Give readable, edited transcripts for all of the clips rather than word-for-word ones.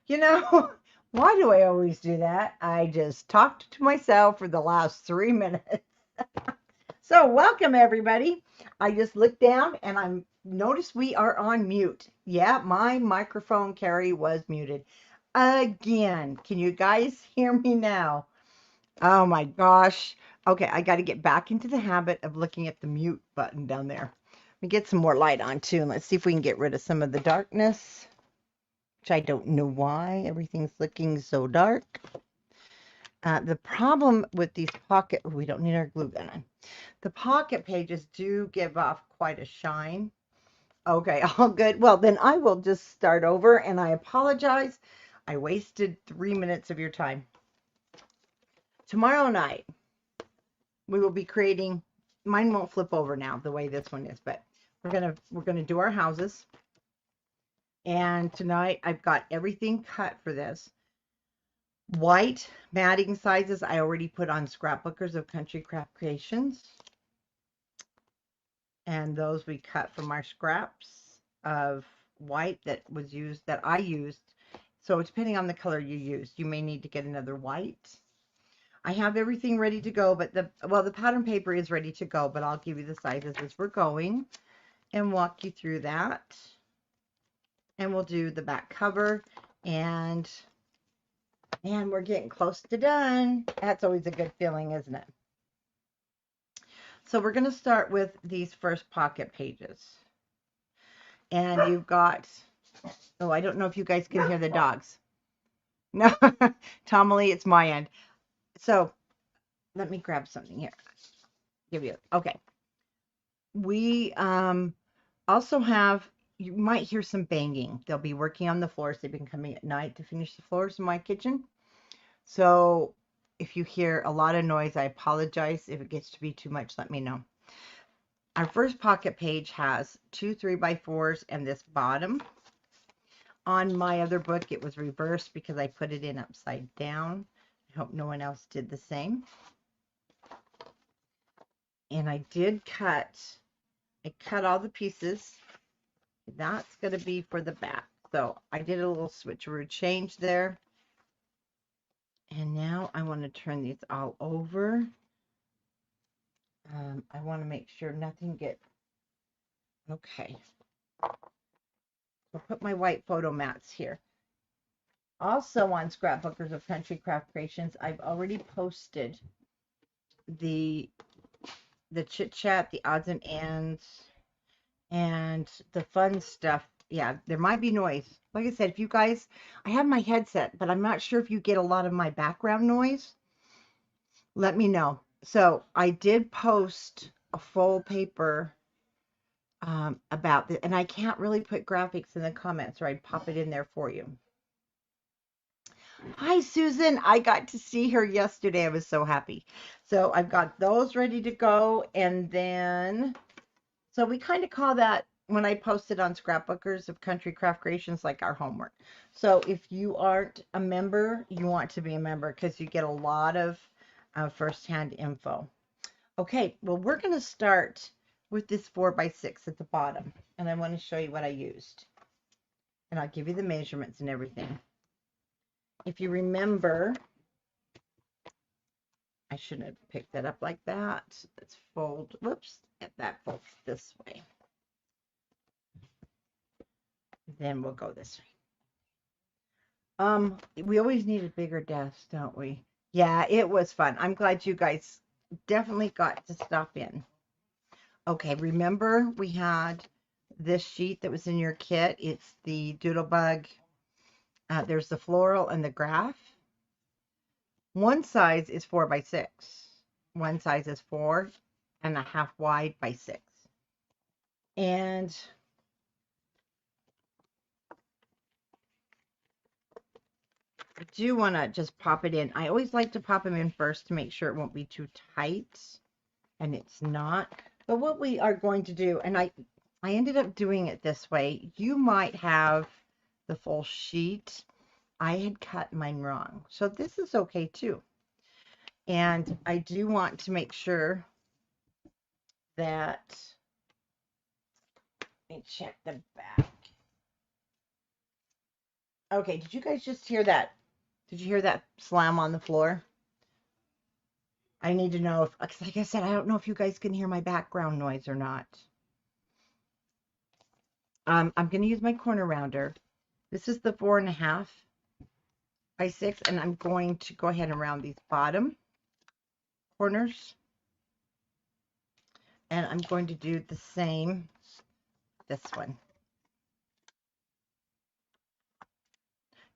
You know, why do I always do that? I just talked to myself for the last 3 minutes. So, welcome everybody. I just looked down and I'm noticed we are on mute. Yeah, my microphone, Carrie, was muted again. Can you guys hear me now? Oh my gosh. Okay, I got to get back into the habit of looking at the mute button down there. Let me get some more light on too, and let's see if we can get rid of some of the darkness, which I don't know why everything's looking so dark. The problem with these pocket, we don't need our glue gun on. The pocket pages do give off quite a shine. Okay, all good. Well, then I will just start over and I apologize. I wasted 3 minutes of your time. Tomorrow night, we will be creating, mine won't flip over now the way this one is, but we're gonna do our houses. And tonight I've got everything cut for this. White matting sizes I already put on Scrapbookers of Country Craft Creations. And those we cut from our scraps of white that was used, that I used. So depending on the color you used, you may need to get another white. I have everything ready to go, but the pattern paper is ready to go, but I'll give you the sizes as we're going and walk you through that. And we'll do the back cover, and we're getting close to done. That's always a good feeling, isn't it? So we're going to start with these first pocket pages. And you've got, oh, I don't know if you guys can hear the dogs. No, Tomalee, it's my end. So let me grab something here. Give you, okay. We also have, you might hear some banging. They'll be working on the floors. They've been coming at night to finish the floors in my kitchen. So if you hear a lot of noise, I apologize. If it gets to be too much, let me know. Our first pocket page has 2 3x4s and this bottom. On my other book, it was reversed because I put it in upside down. I hope no one else did the same. And I cut all the pieces. That's going to be for the back. So I did a little switcheroo change there. And now I want to turn these all over. I want to make sure nothing gets, okay. I'll put my white photo mats here. Also on Scrapbookers of Country Craft Creations, I've already posted the chit chat, the odds and ends, and the fun stuff. Yeah, there might be noise. Like I said, if you guys, I have my headset, but I'm not sure if you get a lot of my background noise. Let me know. So I did post a full paper about this, and I can't really put graphics in the comments, or I'd pop it in there for you. Hi, Susan. I got to see her yesterday. I was so happy. So I've got those ready to go. And then, so we kind of call that, when I posted on Scrapbookers of Country Craft Creations, like our homework. So if you aren't a member, you want to be a member because you get a lot of firsthand info. Okay, well, we're going to start with this 4x6 at the bottom. And I want to show you what I used. And I'll give you the measurements and everything. If you remember, I shouldn't have picked that up like that. Let's fold, whoops, that folds this way. Then we'll go this way. We always need a bigger desk, don't we? Yeah, it was fun. I'm glad you guys definitely got to stop in. Okay, remember we had this sheet that was in your kit. It's the Doodlebug. There's the floral and the graph. One size is 4x6. One size is 4.5 wide by 6. And I do want to just pop it in. I always like to pop them in first to make sure it won't be too tight, and it's not. But what we are going to do, and I ended up doing it this way. You might have the full sheet. I had cut mine wrong, so this is okay too. And I do want to make sure that, let me check the back. Okay, did you guys just hear that? Did you hear that slam on the floor? I need to know if, 'cause like I said, I don't know if you guys can hear my background noise or not. I'm going to use my corner rounder. This is the 4.5 by 6, and I'm going to go ahead and round these bottom corners. And I'm going to do the same this one.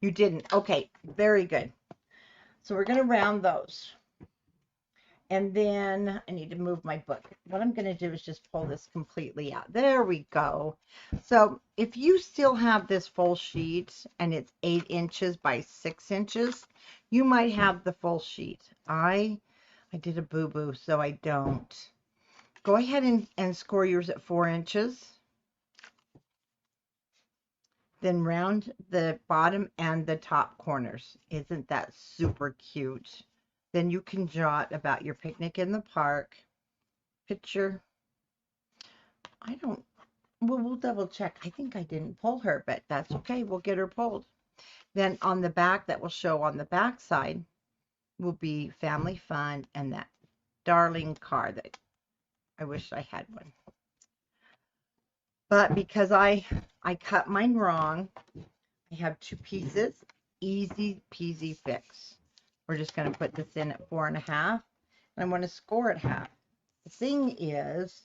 You didn't. Okay, very good. So we're going to round those. And then I need to move my book. What I'm going to do is just pull this completely out. There we go. So if you still have this full sheet and it's 8 inches by 6 inches, you might have the full sheet. I did a boo-boo, so I don't. Go ahead and score yours at 4 inches. Then round the bottom and the top corners. Isn't that super cute? Then you can jot about your picnic in the park. Picture. Well, we'll double check. I think I didn't pull her, but that's okay. We'll get her pulled. Then on the back, that will show on the back side, will be family fun and that darling car that I wish I had one. But because I cut mine wrong, I have 2 pieces. Easy peasy fix. We're just going to put this in at 4.5. And I want to score at half. The thing is,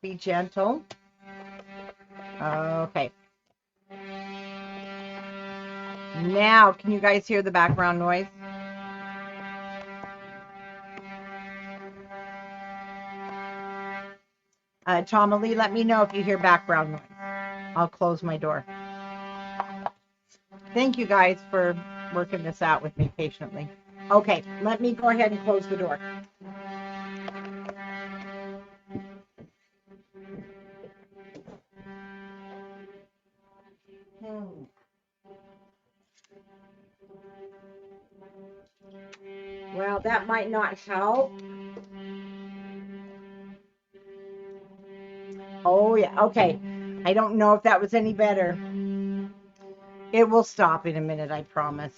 be gentle. Okay. Now, can you guys hear the background noise? Tomalee, let me know if you hear background noise. I'll close my door. Thank you guys for working this out with me patiently. Okay, let me go ahead and close the door. Well, that might not help. Oh, yeah. Okay. I don't know if that was any better. It will stop in a minute, I promise.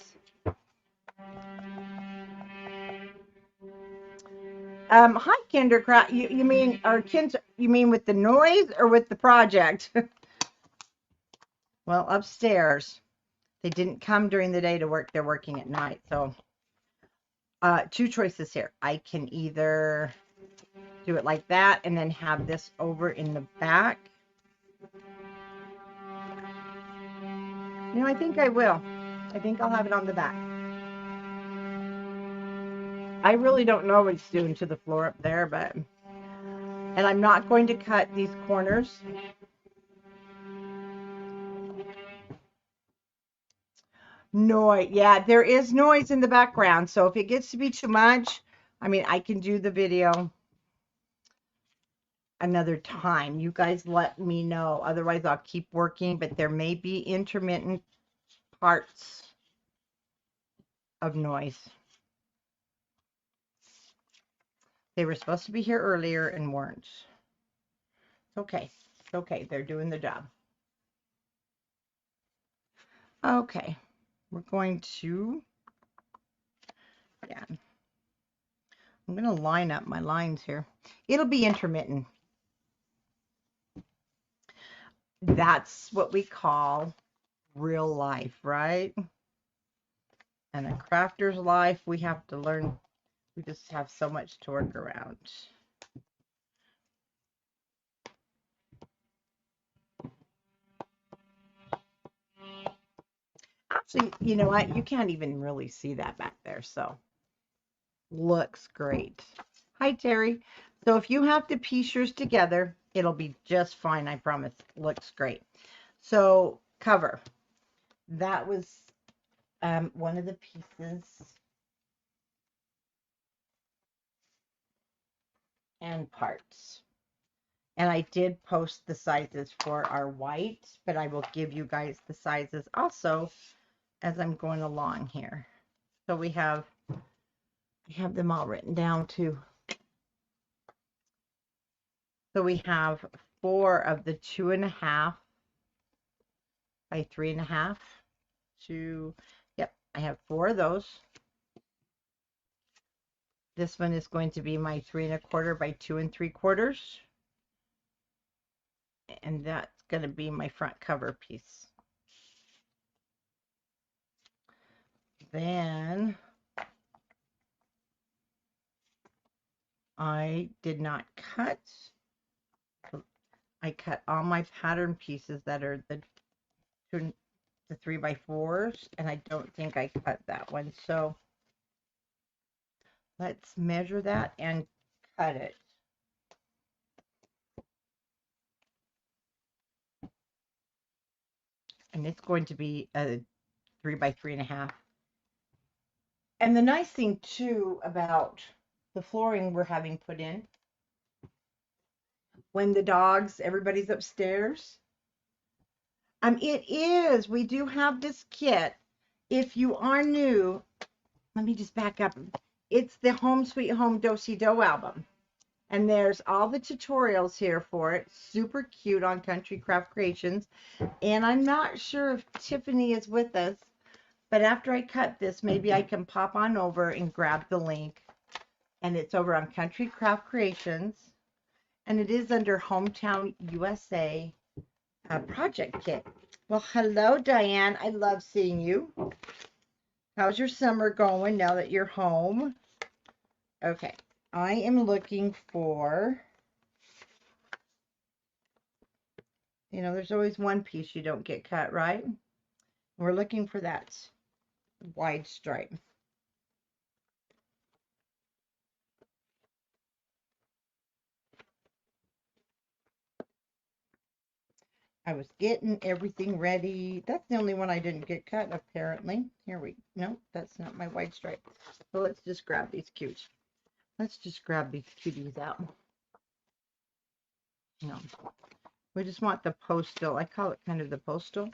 Hi, Kindercraft. You mean, or kids, you mean with the noise or with the project? Well, upstairs. They didn't come during the day to work. They're working at night. So, 2 choices here. I can either do it like that and then have this over in the back. No, I think I will. I think I'll have it on the back. I really don't know what it's doing to the floor up there, but... And I'm not going to cut these corners. Noise. Yeah, there is noise in the background. So if it gets to be too much, I mean, I can do the video another time. You guys let me know. Otherwise, I'll keep working, but there may be intermittent parts of noise. They were supposed to be here earlier and weren't. It's okay. It's okay. They're doing the job. Okay. We're going to, yeah. I'm going to line up my lines here. It'll be intermittent. That's what we call real life, right? And a crafter's life, we have to learn. We just have so much to work around. Actually, you know what? You can't even really see that back there, so looks great. Hi, Terry. So if you have to piece yours together, it'll be just fine, I promise. Looks great. So cover. That was one of the pieces. And parts. And I did post the sizes for our white, but I will give you guys the sizes also as I'm going along here. So I have them all written down too. So we have 4 of the 2.5 by 3.5. two. Yep, I have 4 of those. This one is going to be my 3 1/4 by 2 3/4, and that's going to be my front cover piece. Then I did not cut. I cut all my pattern pieces that are the 3 by 4s, and I don't think I cut that one. So let's measure that and cut it. And it's going to be a 3 by 3.5. And the nice thing too about the flooring we're having put in, when the dogs, everybody's upstairs. It is. We do have this kit. If you are new, let me just back up. It's the Home Sweet Home Do-Si-Do album. And there's all the tutorials here for it. Super cute on Country Craft Creations. And I'm not sure if Tiffany is with us, but after I cut this, maybe I can pop on over and grab the link. And it's over on Country Craft Creations. And it is under Hometown USA project kit. Well, hello, Diane. I love seeing you. How's your summer going now that you're home? Okay, I am looking for, there's always one piece you don't get cut, right? We're looking for that wide stripe. I was getting everything ready. That's the only one I didn't get cut, apparently. No, that's not my wide stripe. So let's just grab these cuties. Let's just grab these cuties out. No, we just want the postal. I call it kind of the postal.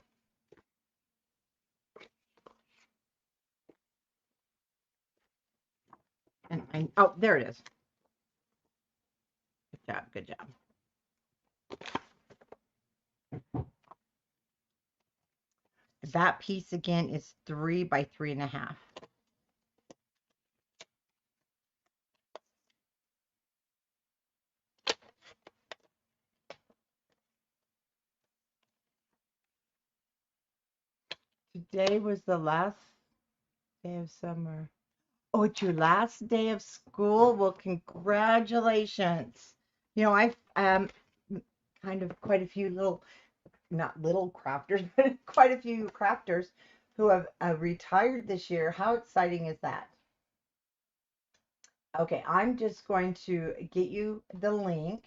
And oh, there it is. Good job, good job. That piece again is 3 by 3.5. Today was the last day of summer. Oh, it's your last day of school? Well, congratulations. I've kind of quite a few not little crafters, but quite a few crafters who have retired this year. How exciting is that? Okay, I'm just going to get you the link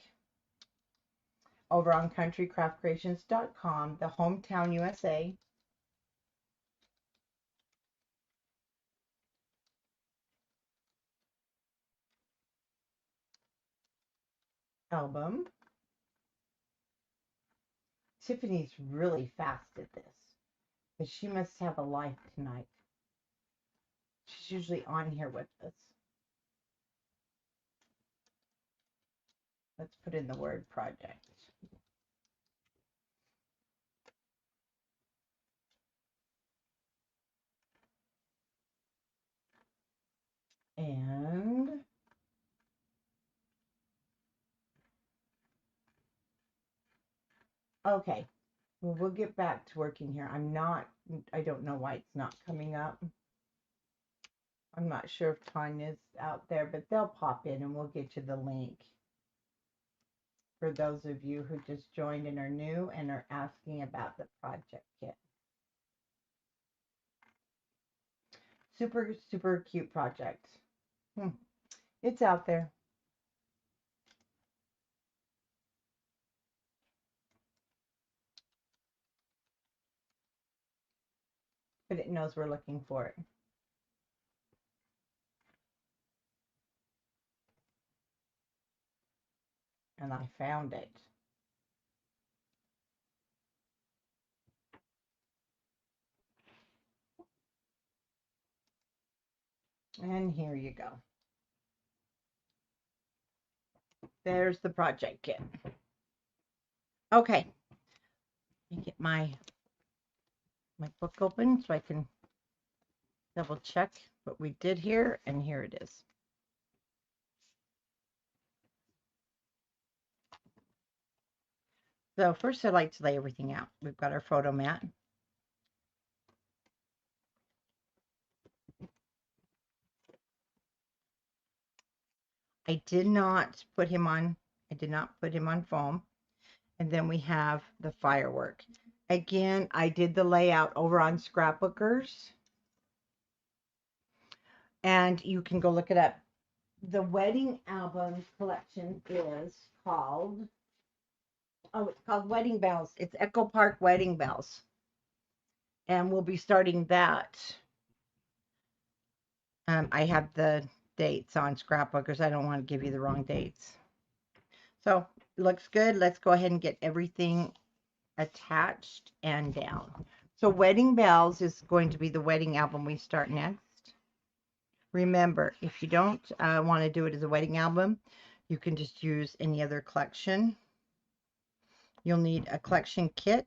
over on countrycraftcreations.com, the Hometown USA album. Tiffany's really fast at this, but she must have a life tonight. She's usually on here with us. Let's put in the word project. And okay, well, we'll get back to working here. I don't know why it's not coming up. I'm not sure if Tanya's out there, but they'll pop in and we'll get you the link for those of you who just joined and are new and are asking about the project kit. Super, super cute project. It's out there. But it knows we're looking for it. And I found it. And here you go. There's the project kit. Okay. Let me get my my book open so I can double check what we did here, and here it is. So first I like to lay everything out. We've got our photo mat. I did not put him on foam. And then we have the firework. Again, I did the layout over on Scrapbookers. And you can go look it up. The wedding album collection is called, oh, it's called Wedding Bells. It's Echo Park Wedding Bells. And we'll be starting that. I have the dates on Scrapbookers. I don't want to give you the wrong dates. So, looks good. Let's go ahead and get everything attached and down. So Wedding Bells is going to be the wedding album we start next. Remember, if you don't want to do it as a wedding album, you can just use any other collection. You'll need a collection kit,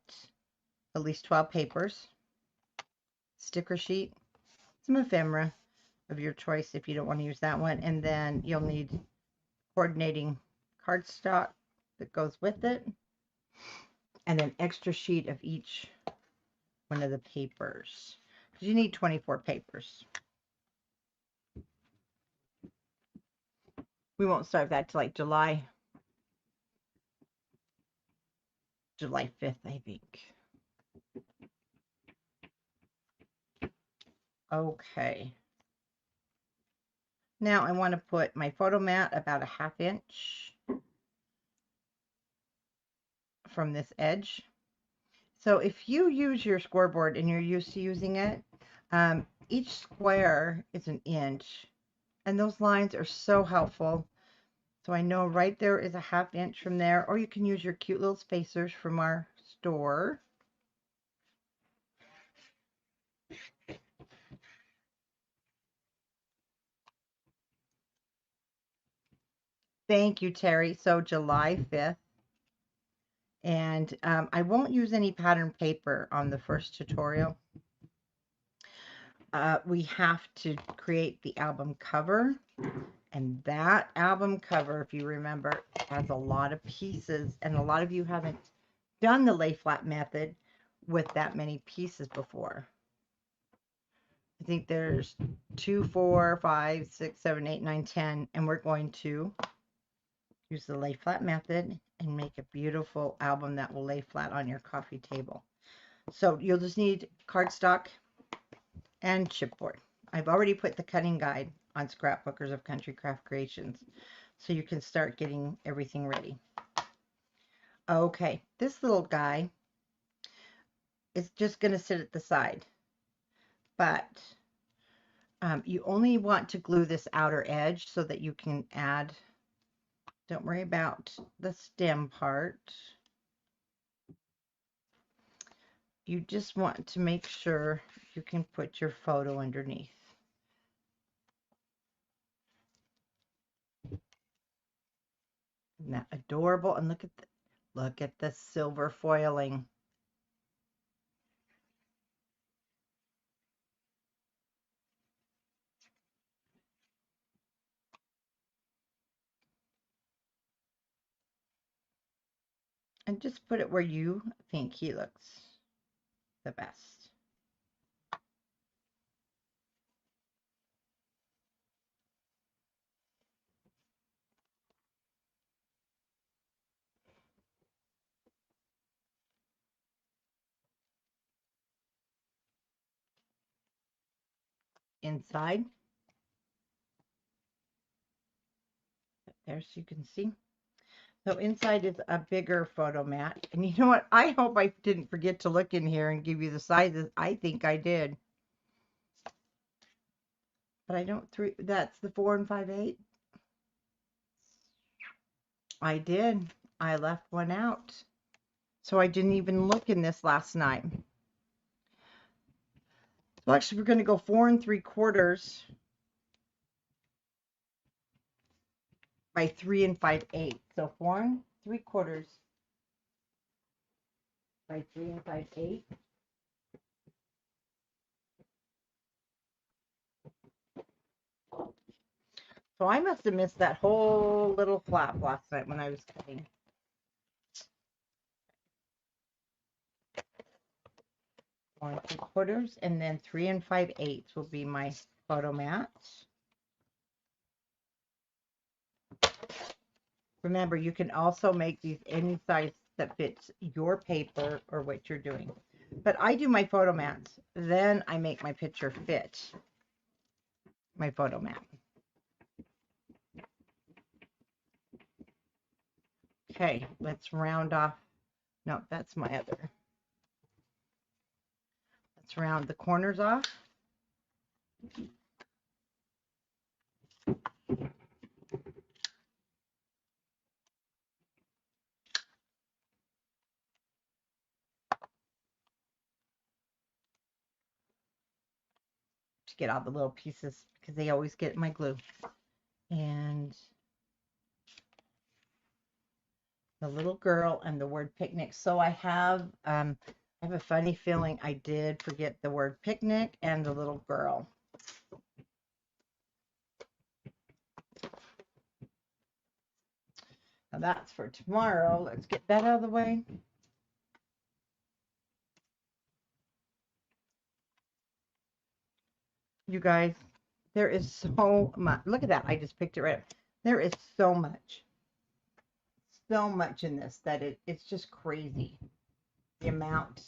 at least 12 papers, sticker sheet, some ephemera of your choice if you don't want to use that one, and then you'll need coordinating cardstock that goes with it, and an extra sheet of each one of the papers. You need 24 papers. We won't start that till like July 5th, I think. Okay. Now I want to put my photo mat about a 1/2 inch from this edge. So if you use your scoreboard and you're used to using it, each square is an inch, and those lines are so helpful. So I know right there is a 1/2 inch from there, or you can use your cute little spacers from our store. Thank you, Terry. So July 5th. And I won't use any pattern paper on the first tutorial. We have to create the album cover. And that album cover, if you remember, has a lot of pieces. And a lot of you haven't done the lay flat method with that many pieces before. I think there's 2, 4, 5, 6, 7, 8, 9, 10. And we're going to use the lay flat method and make a beautiful album that will lay flat on your coffee table. So you'll just need cardstock and chipboard. I've already put the cutting guide on Scrapbookers of Country Craft Creations, so you can start getting everything ready. Okay, this little guy is just going to sit at the side, but you only want to glue this outer edge so that you can add, don't worry about the stem part. You just want to make sure you can put your photo underneath. Isn't that adorable? And look at the silver foiling. And just put it where you think he looks the best. Inside, there so you can see. So inside is a bigger photo mat. And you know what? I hope I didn't forget to look in here and give you the sizes. I think I did. But I don't, that's the 4 and 5/8. I did. I left one out. So I didn't even look in this last night. So actually we're going to go 4 3/4 by 3 5/8. So 4 3/4 by 3 5/8. So I must have missed that whole little flap last night when I was cutting. 1 3/4, and then 3 5/8 will be my photo mats. Remember, you can also make these any size that fits your paper or what you're doing. But I do my photo mats, then I make my picture fit my photo mat. Okay, let's round off. No, that's my other. Let's round the corners off. To get all the little pieces because they always get my glue. And the little girl and the word picnic. So I have a funny feeling I did forget the word picnic and the little girl. Now that's for tomorrow. Let's get that out of the way. You guys, there is so much. Look at that. I just picked it right up. There is so much in this that it's just crazy. The amount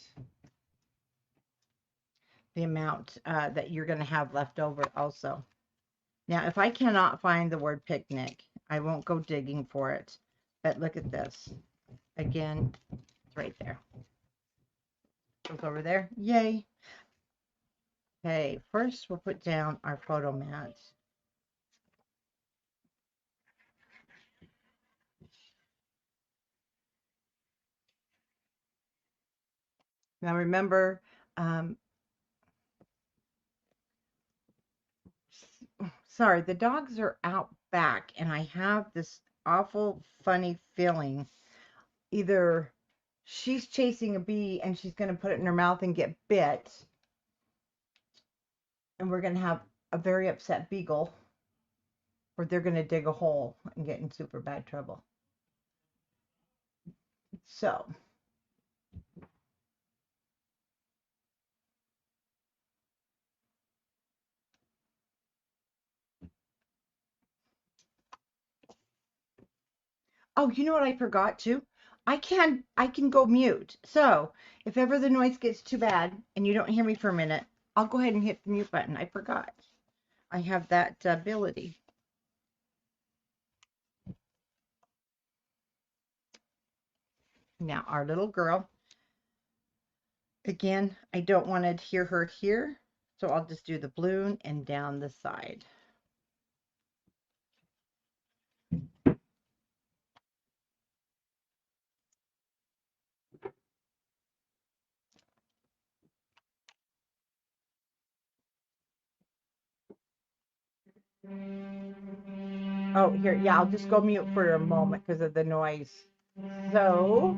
that you're going to have left over also. Now, if I cannot find the word picnic, I won't go digging for it. But look at this. Again, it's right there. Goes over there. Yay. Okay, first we'll put down our photo mats. Now remember, sorry, the dogs are out back, and I have this awful funny feeling either she's chasing a bee and she's going to put it in her mouth and get bit, and we're going to have a very upset beagle, or they're going to dig a hole and get in super bad trouble. So, oh, you know what I forgot to? I can go mute. So if ever the noise gets too bad and you don't hear me for a minute, I'll go ahead and hit the mute button. I forgot. I have that ability. Now our little girl. Again, I don't want to hear her here, so I'll just do the balloon and down the side. Oh, here, yeah, I'll just go mute for a moment because of the noise. So,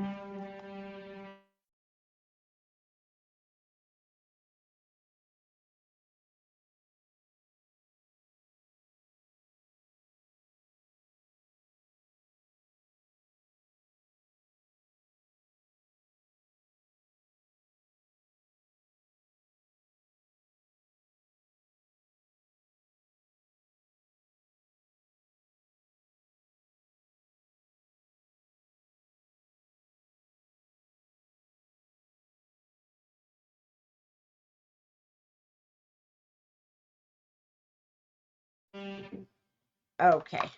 okay,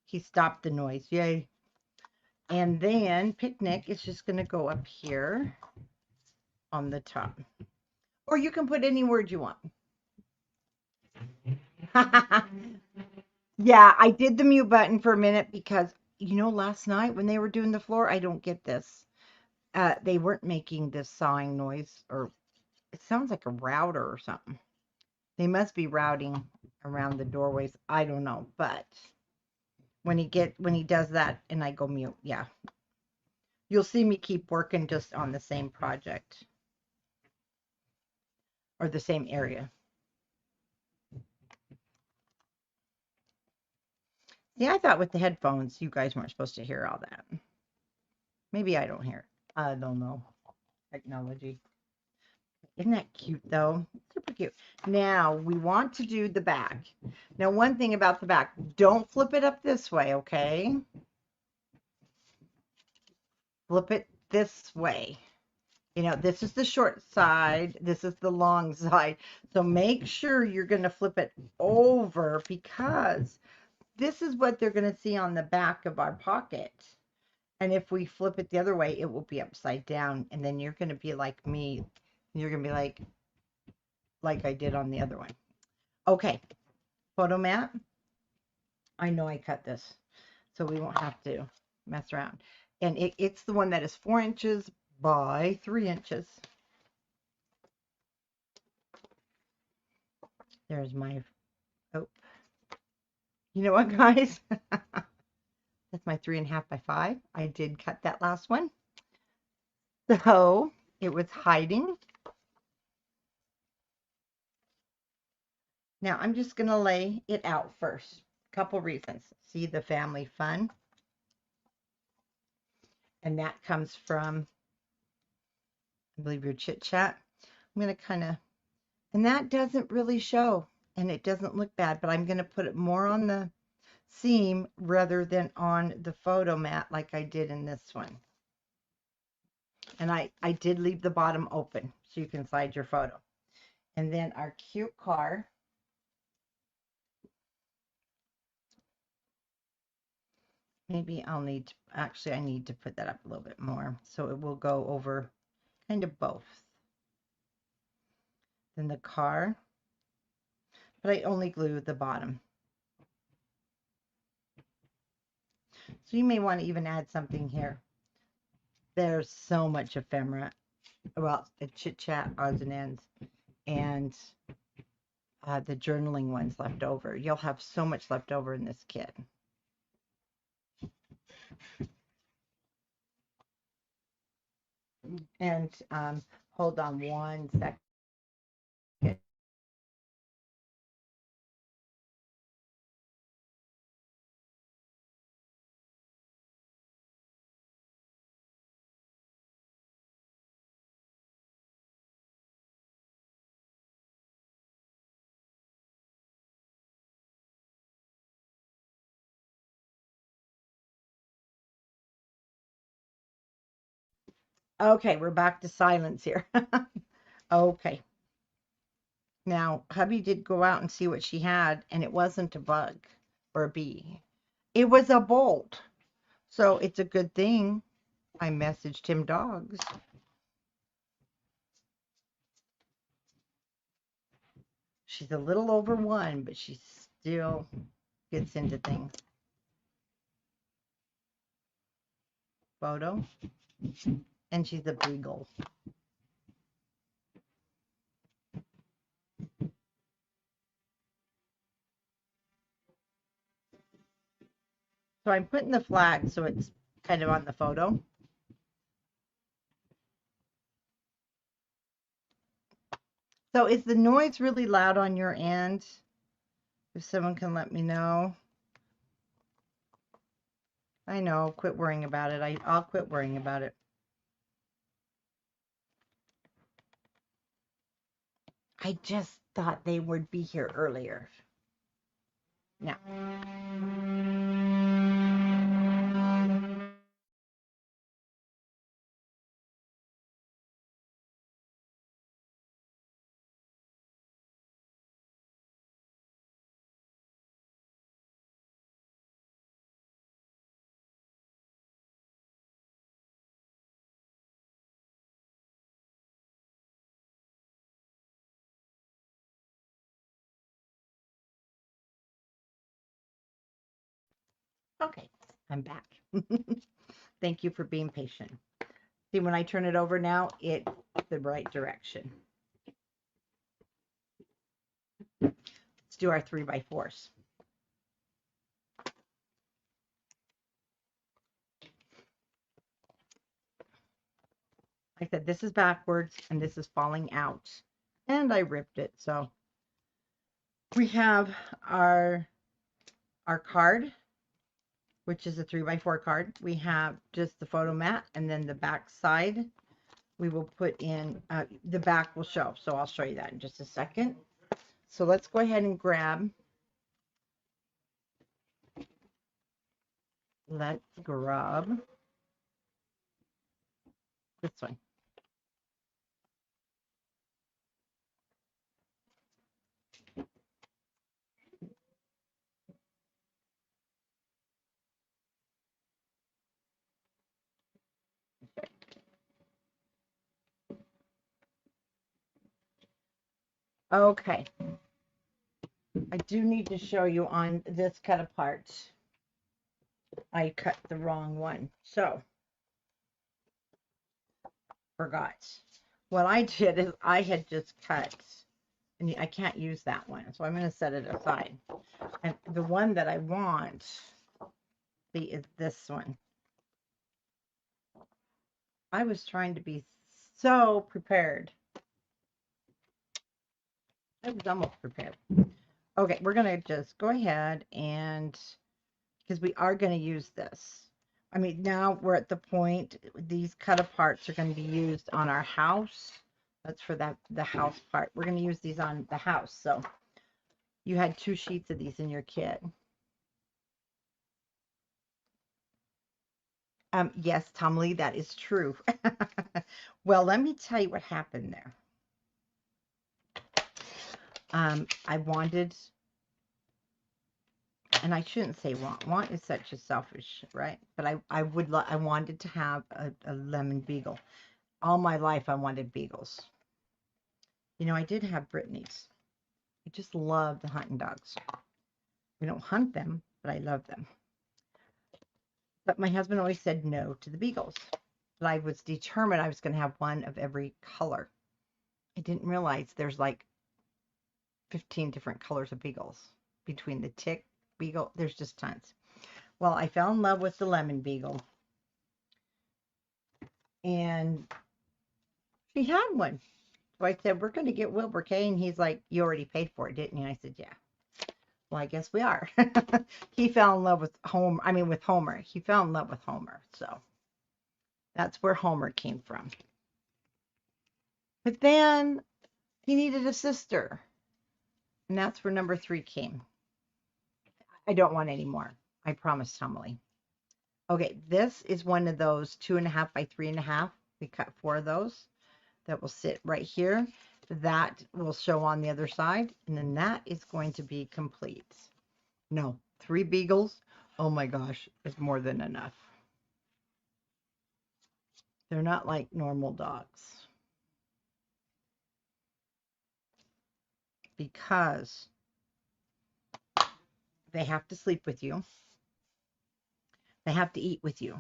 he stopped the noise. Yay. And then picnic is just going to go up here on the top. Or you can put any word you want. Yeah, I did the mute button for a minute because, you know, last night when they were doing the floor, I don't get this. They weren't making this sawing noise, or it sounds like a router or something. They must be routing around the doorways. I don't know, but when he does that and I go mute, yeah. You'll see me keep working just on the same project or the same area. See, I thought with the headphones, you guys weren't supposed to hear all that. Maybe I don't hear it. I don't know. Technology. Isn't that cute, though? Super cute. Now, we want to do the back. Now, one thing about the back, don't flip it up this way, okay? Flip it this way. You know, this is the short side. This is the long side. So make sure you're going to flip it over because this is what they're going to see on the back of our pocket. And if we flip it the other way, it will be upside down. And then you're going to be like me. You're going to be like I did on the other one. Okay, photo mat. I know I cut this, so we won't have to mess around. And it's the one that is 4 inches by 3 inches. There's my, oh, you know what, guys? That's my 3.5 by 5. I did cut that last one. So it was hiding. Now I'm just going to lay it out first. Couple reasons. See the family fun. And that comes from, I believe, your chit chat. I'm going to kind of, and that doesn't really show and it doesn't look bad, but I'm going to put it more on the seam rather than on the photo mat like I did in this one. And I did leave the bottom open so you can slide your photo. And then our cute car. Maybe I'll need to, actually I need to put that up a little bit more so it will go over kind of both. Then the car, but I only glue the bottom. So you may want to even add something here. There's so much ephemera, well, the chit chat, odds and ends, and the journaling ones left over. You'll have so much left over in this kit. And hold on one second. Okay, we're back to silence here. Okay. Now, hubby did go out and see what she had, and it wasn't a bug or a bee. It was a bolt. So it's a good thing I messaged him dogs. She's a little over 1, but she still gets into things. Photo. And she's a beagle. So I'm putting the flag so it's kind of on the photo. So is the noise really loud on your end? If someone can let me know. I know, quit worrying about it. I'll quit worrying about it. I just thought they would be here earlier. Now. Okay, I'm back. Thank you for being patient. See, when I turn it over now, it's the right direction. Let's do our 3x4s. Like I said, this is backwards and this is falling out. And I ripped it. So we have our card which is a 3x4 card. We have just the photo mat, and then the back side we will put in, the back will show. So I'll show you that in just a second. So let's go ahead and grab, let's grab this one. Okay. I do need to show you on this cut apart. I cut the wrong one. So, forgot. What I did is I had just cut, and I can't use that one. So I'm going to set it aside. And the one that I want is this one. I was trying to be so prepared. I was almost prepared. Okay, we're going to just go ahead and, because we are going to use this. I mean, now we're at the point, these cut aparts are going to be used on our house. That's for the house part. We're going to use these on the house. So you had 2 sheets of these in your kit. Yes, Tom Lee, that is true. Well, let me tell you what happened there. I wanted, and I shouldn't say want. Want is such a selfish, right? But I wanted to have a lemon beagle. All my life, I wanted beagles. You know, I did have Brittany's. I just love the hunting dogs. We don't hunt them, but I love them. But my husband always said no to the beagles. But I was determined I was going to have one of every color. I didn't realize there's like 15 different colors of beagles between the tick beagle. There's just tons. Well, I fell in love with the lemon beagle. And she had one. So I said, we're going to get Wilbur K. And he's like, you already paid for it, didn't you? And I said, yeah. Well, I guess we are. He fell in love with Homer. I mean, with Homer. He fell in love with Homer. So that's where Homer came from. But then he needed a sister. And that's where number 3 came. I don't want any more. I promised Emily. Okay, this is one of those 2.5 by 3.5. We cut 4 of those. That will sit right here. That will show on the other side. And then that is going to be complete. No, 3 beagles. Oh my gosh, is more than enough. They're not like normal dogs. Because they have to sleep with you. They have to eat with you.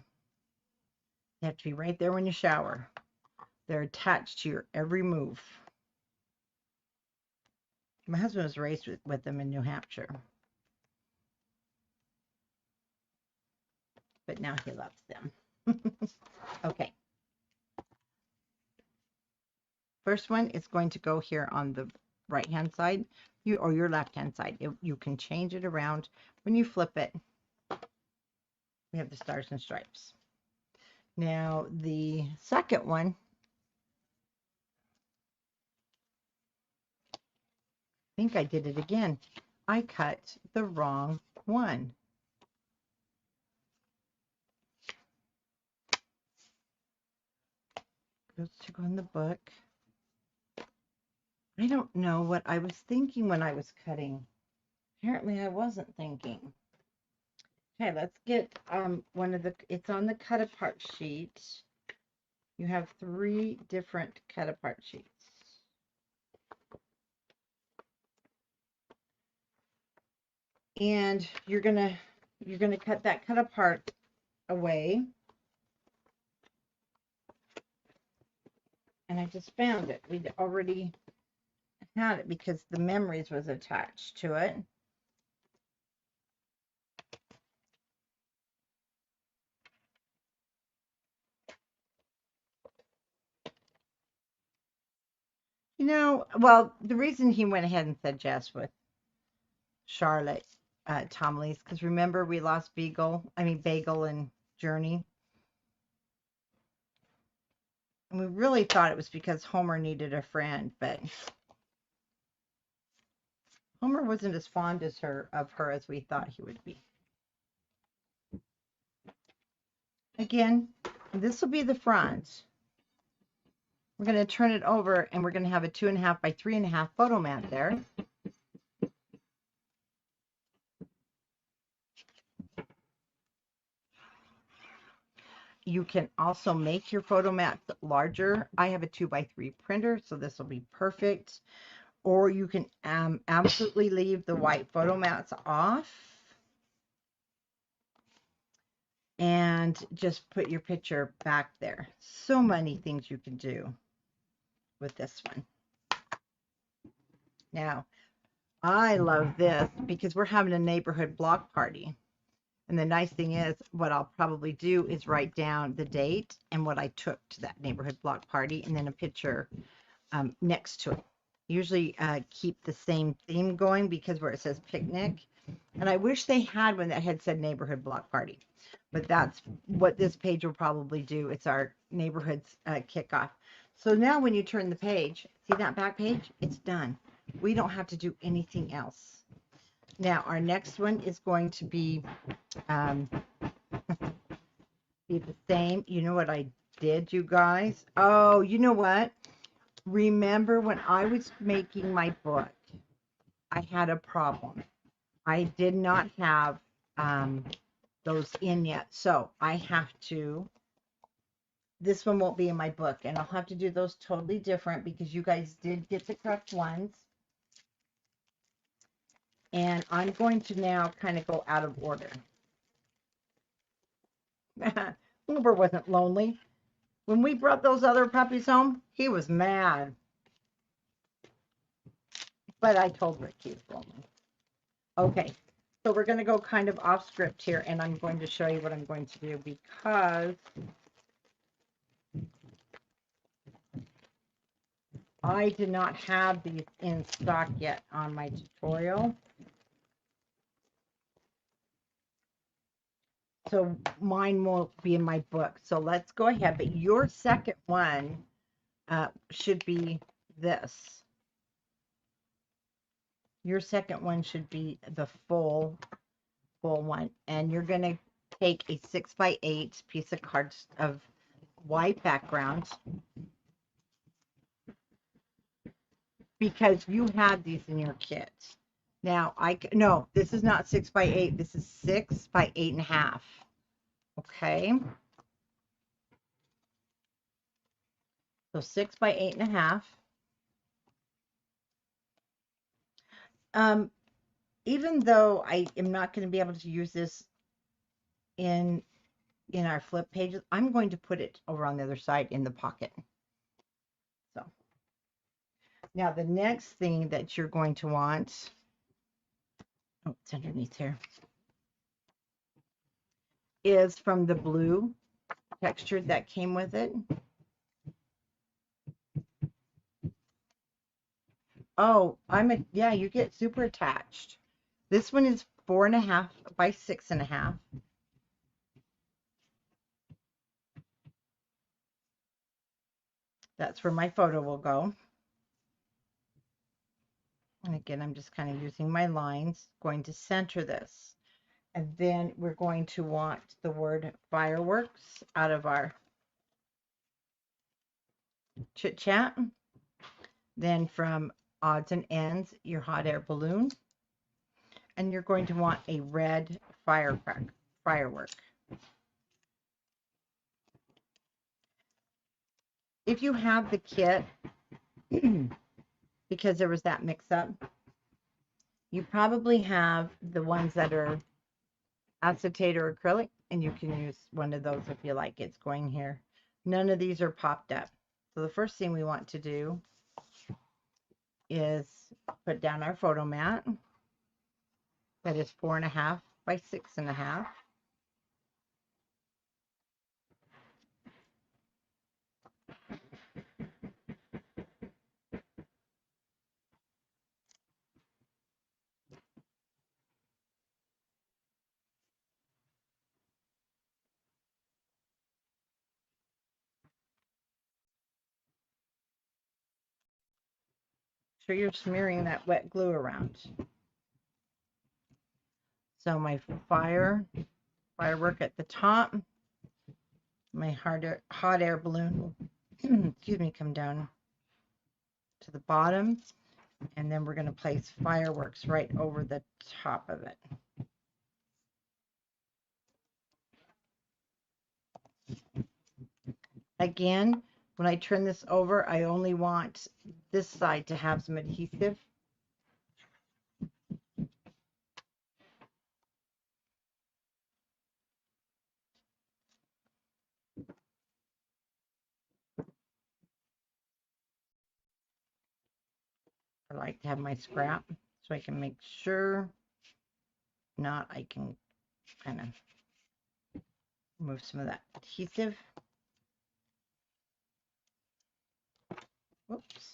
They have to be right there when you shower. They're attached to your every move. My husband was raised with them in New Hampshire. But now he loves them. Okay. First one is going to go here on the right-hand side, or your left-hand side. You can change it around. When you flip it, we have the stars and stripes. Now, the second one, I think I did it again. I cut the wrong one. Goes to go in the book. I don't know what I was thinking when I was cutting. Apparently, I wasn't thinking. Okay, let's get one of the, it's on the cut apart sheet. You have 3 different cut apart sheets. And you're gonna cut that cut apart away. And I just found it. We'd already had it because the memories was attached to it. You know, well, the reason he went ahead and said yes with Charlotte Tom Lee's, because remember we lost Bagel and Journey. And we really thought it was because Homer needed a friend, but Homer wasn't as fond of her as we thought he would be. Again, this will be the front. We're going to turn it over and we're going to have a 2.5 by 3.5 photo mat there. You can also make your photo mats larger. I have a 2x3 printer, so this will be perfect. Or you can absolutely leave the white photo mats off and just put your picture back there. So many things you can do with this one. Now, I love this because we're having a neighborhood block party. And the nice thing is, what I'll probably do is write down the date and what I took to that neighborhood block party, and then a picture next to it. Usually keep the same theme going because where it says picnic. And I wish they had one that had said neighborhood block party. But that's what this page will probably do. It's our neighborhood's kickoff. So now when you turn the page, see that back page? It's done. We don't have to do anything else. Now, our next one is going to be the same. You know what I did, you guys? Oh, you know what? Remember when I was making my book, I had a problem. I did not have those in yet. So I have to, this one won't be in my book, and I'll have to do those totally different because you guys did get the correct ones. And I'm going to now kind of go out of order. Uber wasn't lonely. When we brought those other puppies home, he was mad. But I told Rick he was lonely. Okay, so we're going to go kind of off script here, and I'm going to show you what I'm going to do because I did not have these in stock yet on my tutorial. So mine won't be in my book. So let's go ahead. But your second one should be this. Your second one should be the full one. And you're going to take a 6x8 piece of cards of white background because you had these in your kit. Now, no, this is not 6x8. This is 6x8.5. Okay. So 6x8.5. Even though I am not going to be able to use this in our flip pages, I'm going to put it over on the other side in the pocket. So now the next thing that you're going to want, oh, it's underneath here, is from the blue texture that came with it. Oh, yeah, you get super attached. This one is 4.5 by 6.5. That's where my photo will go. And again, I'm just kind of using my lines, going to center this. And then we're going to want the word fireworks out of our chit chat. Then from odds and ends, your hot air balloon. And you're going to want a red firework. If you have the kit, because there was that mix up, you probably have the ones that are acetate or acrylic, and you can use one of those if you like. It's going here. None of these are popped up. So the first thing we want to do is put down our photo mat. That is 4.5 by 6.5. sure you're smearing that wet glue around. So my firework at the top, my hot air balloon will, excuse me, come down to the bottom, and then we're going to place fireworks right over the top of it. Again, when I turn this over, I only want this side to have some adhesive. I like to have my scrap so I can make sure. Not, I can kind of remove some of that adhesive. Whoops.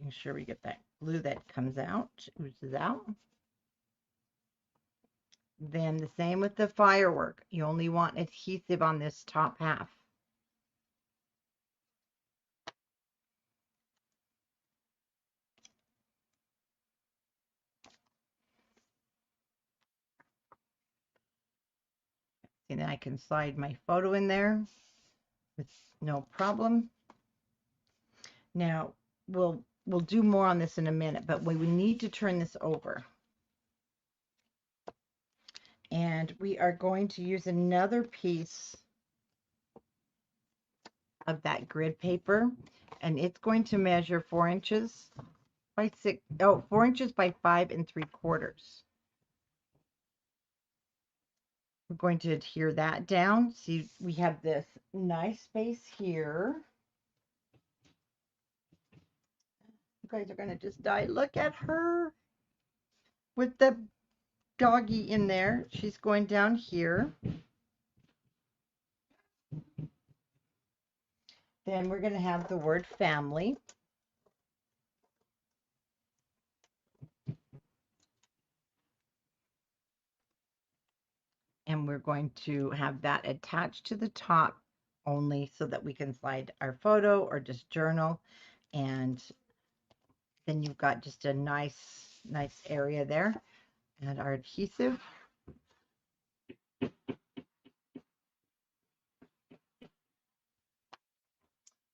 Making sure we get that glue that comes out, oozes out. Then the same with the firework. You only want adhesive on this top half. And then I can slide my photo in there with no problem. Now, we'll do more on this in a minute, but we need to turn this over. And we are going to use another piece of that grid paper, and it's going to measure 4 inches by 4 inches by 5 3/4. We're going to adhere that down. See, we have this nice space here. You guys are going to just die. Look at her with the doggy in there. She's going down here. Then we're going to have the word family. And we're going to have that attached to the top only so that we can slide our photo or just journal. And then you've got just a nice area there. And our adhesive.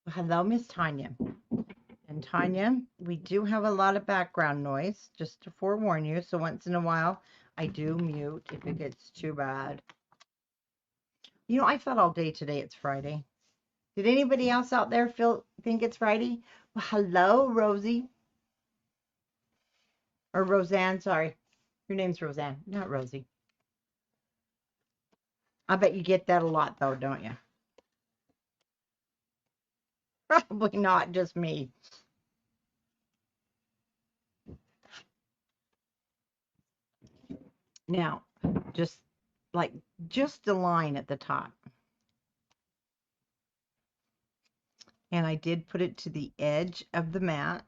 Hello, Miss Tanya. And Tanya, we do have a lot of background noise, just to forewarn you. So once in a while, I do mute if it gets too bad. You know, I thought all day today it's Friday. Did anybody else out there think it's Friday? Well, hello, Rosie. Or Roseanne, sorry. Your name's Roseanne, not Rosie. I bet you get that a lot, though, don't you? Probably not just me. Now, just a line at the top. And I did put it to the edge of the mat.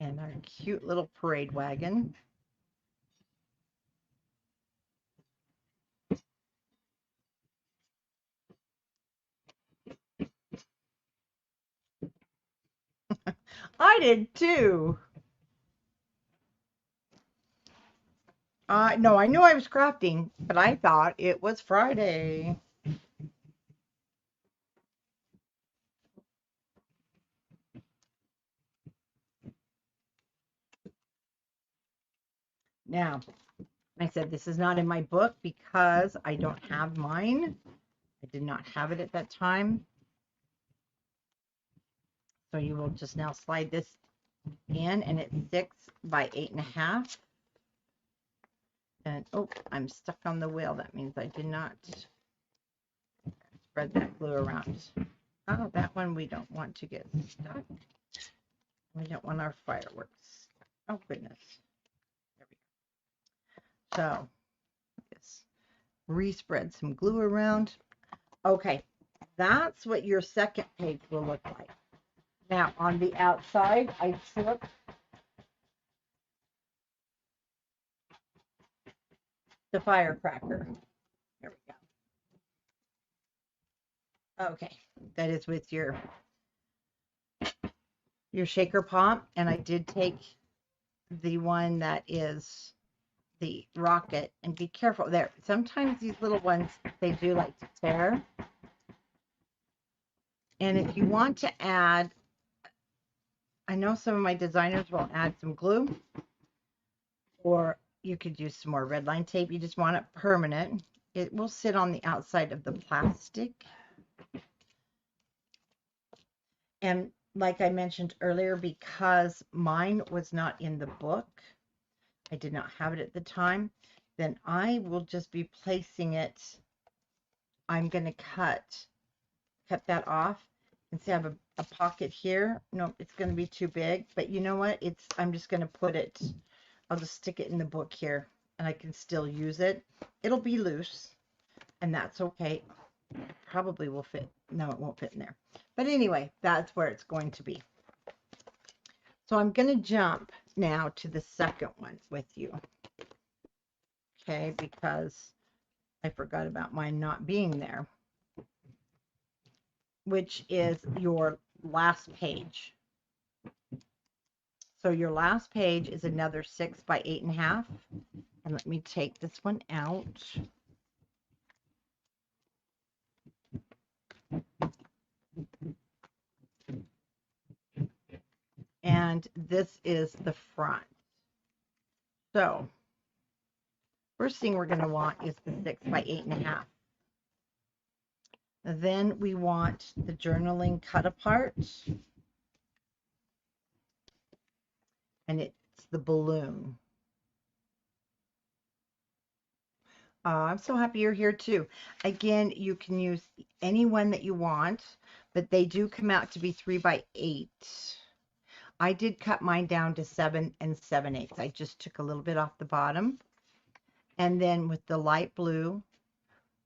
And our cute little parade wagon. I did too. No, I knew I was crafting, but I thought it was Friday. Now, I said this is not in my book because I don't have mine. I did not have it at that time. So you will just now slide this in, and it's 6 by 8.5. And, oh, I'm stuck on the wheel. That means I did not spread that glue around. Oh, that one we don't want to get stuck. We don't want our fireworks. Oh, goodness. There we go. So, just respread some glue around. Okay, that's what your second page will look like. Now, on the outside, I took the firecracker. There we go. Okay, that is with your shaker pop, and I did take the one that is the rocket, and be careful there. Sometimes these little ones, they do like to tear. And if you want to add, I know some of my designers will add some glue, or you could use some more red line tape. You just want it permanent. It will sit on the outside of the plastic. And like I mentioned earlier, because mine was not in the book, I did not have it at the time, then I will just be placing it. I'm going to cut that off. And see, I have a pocket here. No, it's going to be too big, but you know what? I'm just going to put it, I'll just stick it in the book here, and I can still use it. It'll be loose, and that's okay. Probably will fit. No, it won't fit in there. But anyway, that's where it's going to be. So I'm going to jump now to the second one with you. Okay, because I forgot about mine not being there, which is your last page. So your last page is another 6 by 8.5. And let me take this one out. And this is the front. So first thing we're going to want is the 6 by 8.5. Then we want the journaling cut apart. And it's the balloon. I'm so happy you're here too. Again, you can use any one that you want, but they do come out to be 3 by 8. I did cut mine down to 7 7/8. I just took a little bit off the bottom. And then with the light blue,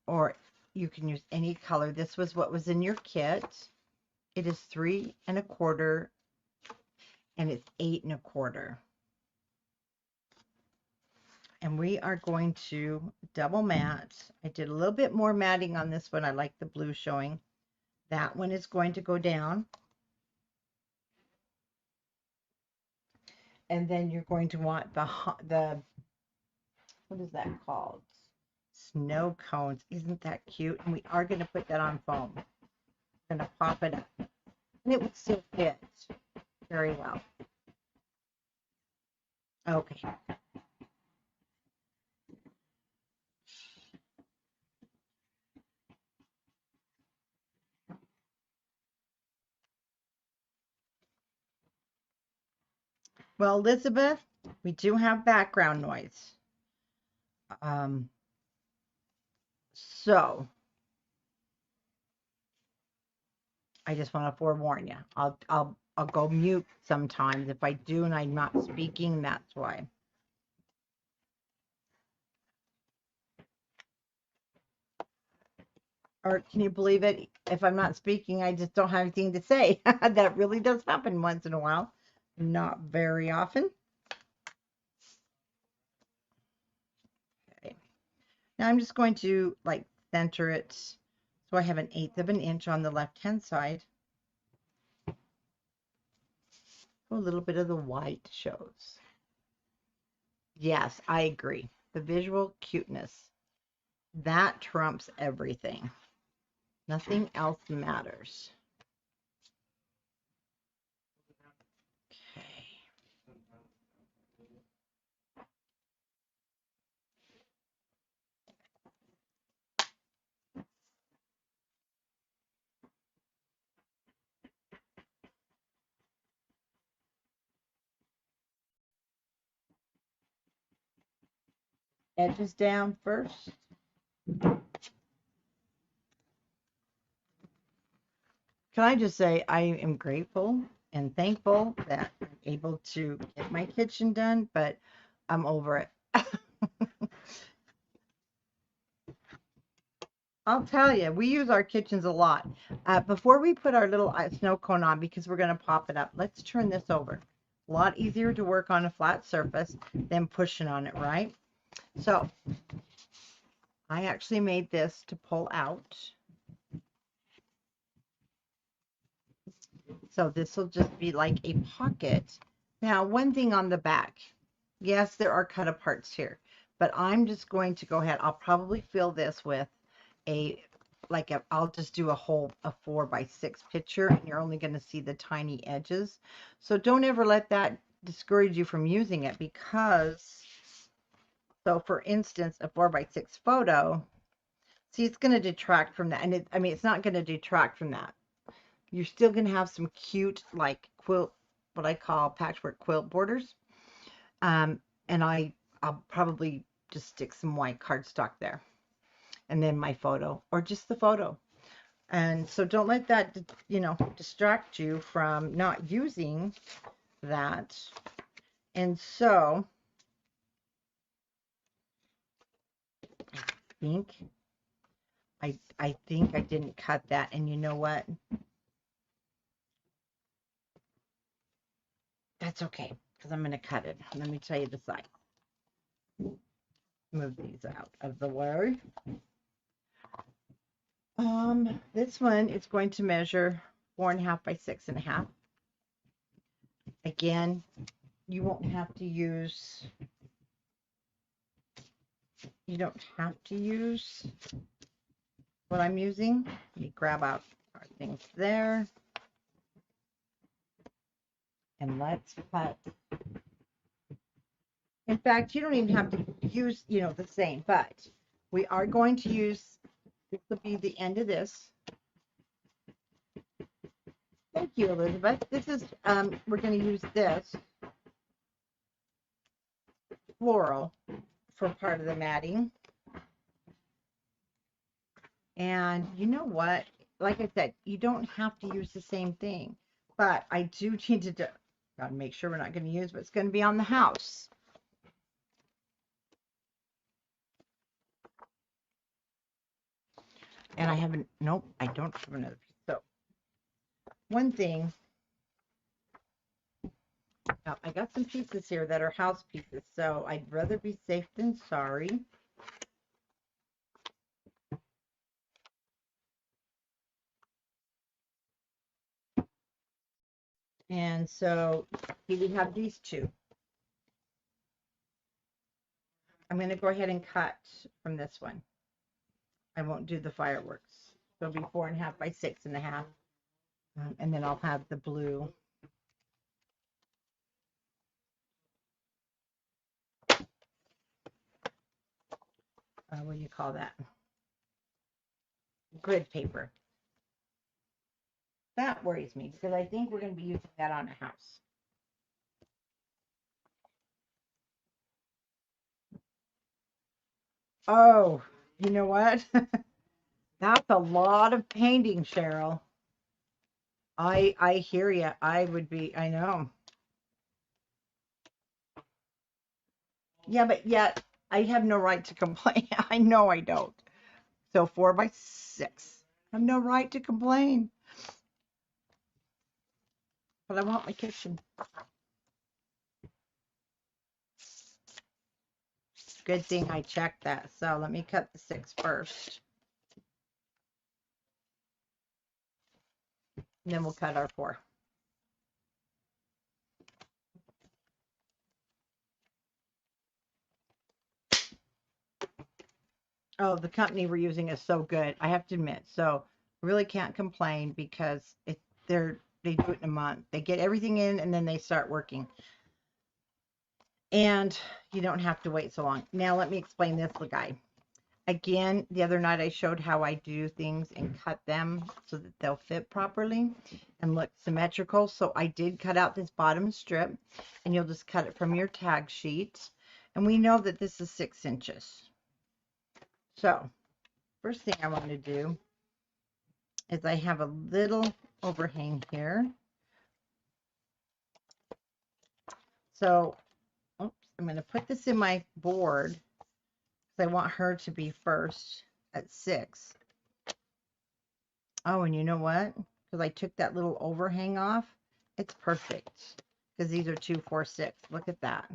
or you can use any color. This was what was in your kit. It is 3 1/4, and it's 8 1/4. And we are going to double mat. I did a little bit more matting on this one. I like the blue showing. That one is going to go down. And then you're going to want the what is that called? Snow cones. Isn't that cute? And we are going to put that on foam. I'm going to pop it up. And it would still fit very well. Okay. Well, Elizabeth, we do have background noise. So I just want to forewarn you. I'll go mute sometimes. If I do and I'm not speaking, that's why. Or can you believe it? If I'm not speaking, I just don't have anything to say. That really does happen once in a while. Not very often. Okay. Now I'm just going to like center it so I have 1/8 of an inch on the left-hand side. A little bit of the white shows. Yes, I agree. The visual cuteness. That trumps everything. Nothing else matters. Okay. edges down first. Can I just say I am grateful and thankful that I'm able to get my kitchen done, but I'm over it. I'll tell you, we use our kitchens a lot. Before we put our little snow cone on, because we're going to pop it up, let's turn this over. A lot easier to work on a flat surface than pushing on it, right? So I actually made this to pull out. So this will just be like a pocket. Now, one thing on the back, yes, there are cut aparts here, but I'm just going to go ahead. I'll probably fill this with I'll just do a 4x6 picture, and you're only going to see the tiny edges. So don't ever let that discourage you from using it, because, so for instance, a 4x6 photo, see, it's going to detract from that. And it's not going to detract from that. You're still going to have some cute, like quilt, what I call patchwork quilt borders. And I'll probably just stick some white cardstock there. And then my photo, or just the photo. And so don't let that, distract you from not using that. And so think I think I didn't cut that. And you know what? That's okay, because I'm going to cut it. Let me tell you the size. Move these out of the way. This one is going to measure 4.5 by 6.5. Again, you don't have to use what I'm using. Let me grab out our things there. And let's cut. In fact, you don't even have to use, the same, but we are going to use, this will be the end of this. Thank you, Elizabeth. This is, we're going to use this floral for part of the matting. And you know what? Like I said, you don't have to use the same thing, but I do need to gotta make sure we're not going to use what's going to be on the house. And I haven't, nope, I don't have another piece. So one thing, I got some pieces here that are house pieces, so I'd rather be safe than sorry. And so here we have these two. I'm going to go ahead and cut from this one. I won't do the fireworks. It'll be 4.5 by 6.5. And then I'll have the blue. What do you call that? Grid paper. That worries me, because I think we're going to be using that on a house. Oh, you know what? That's a lot of painting, Cheryl. I hear you. I know. Yeah, but yet I have no right to complain. I know I don't. So 4x6. I have no right to complain. But I want my kitchen. Good thing I checked that. So let me cut the 6 first. And then we'll cut our 4. Oh, the company we're using is so good, I have to admit. So really can't complain, because they do it in a month. They get everything in and then they start working. And you don't have to wait so long. Now let me explain this little guy. Again, the other night I showed how I do things and cut them so that they'll fit properly and look symmetrical. So I did cut out this bottom strip, and you'll just cut it from your tag sheet. And we know that this is 6 inches. So first thing I want to do is I have a little overhang here. So, oops, I'm going to put this in my board because I want her to be first at 6. Oh, and you know what? Because I took that little overhang off, it's perfect because these are 2, 4, 6. Look at that.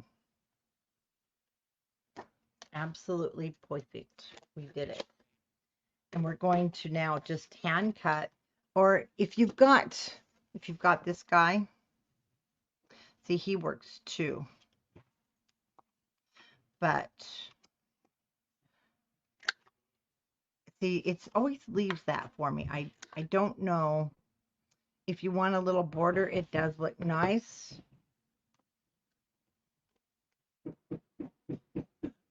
Absolutely perfect. We did it. And we're going to now just hand cut, or if you've got this guy, see, he works too. But see, it's always leaves that for me. I don't know if you want a little border. It does look nice.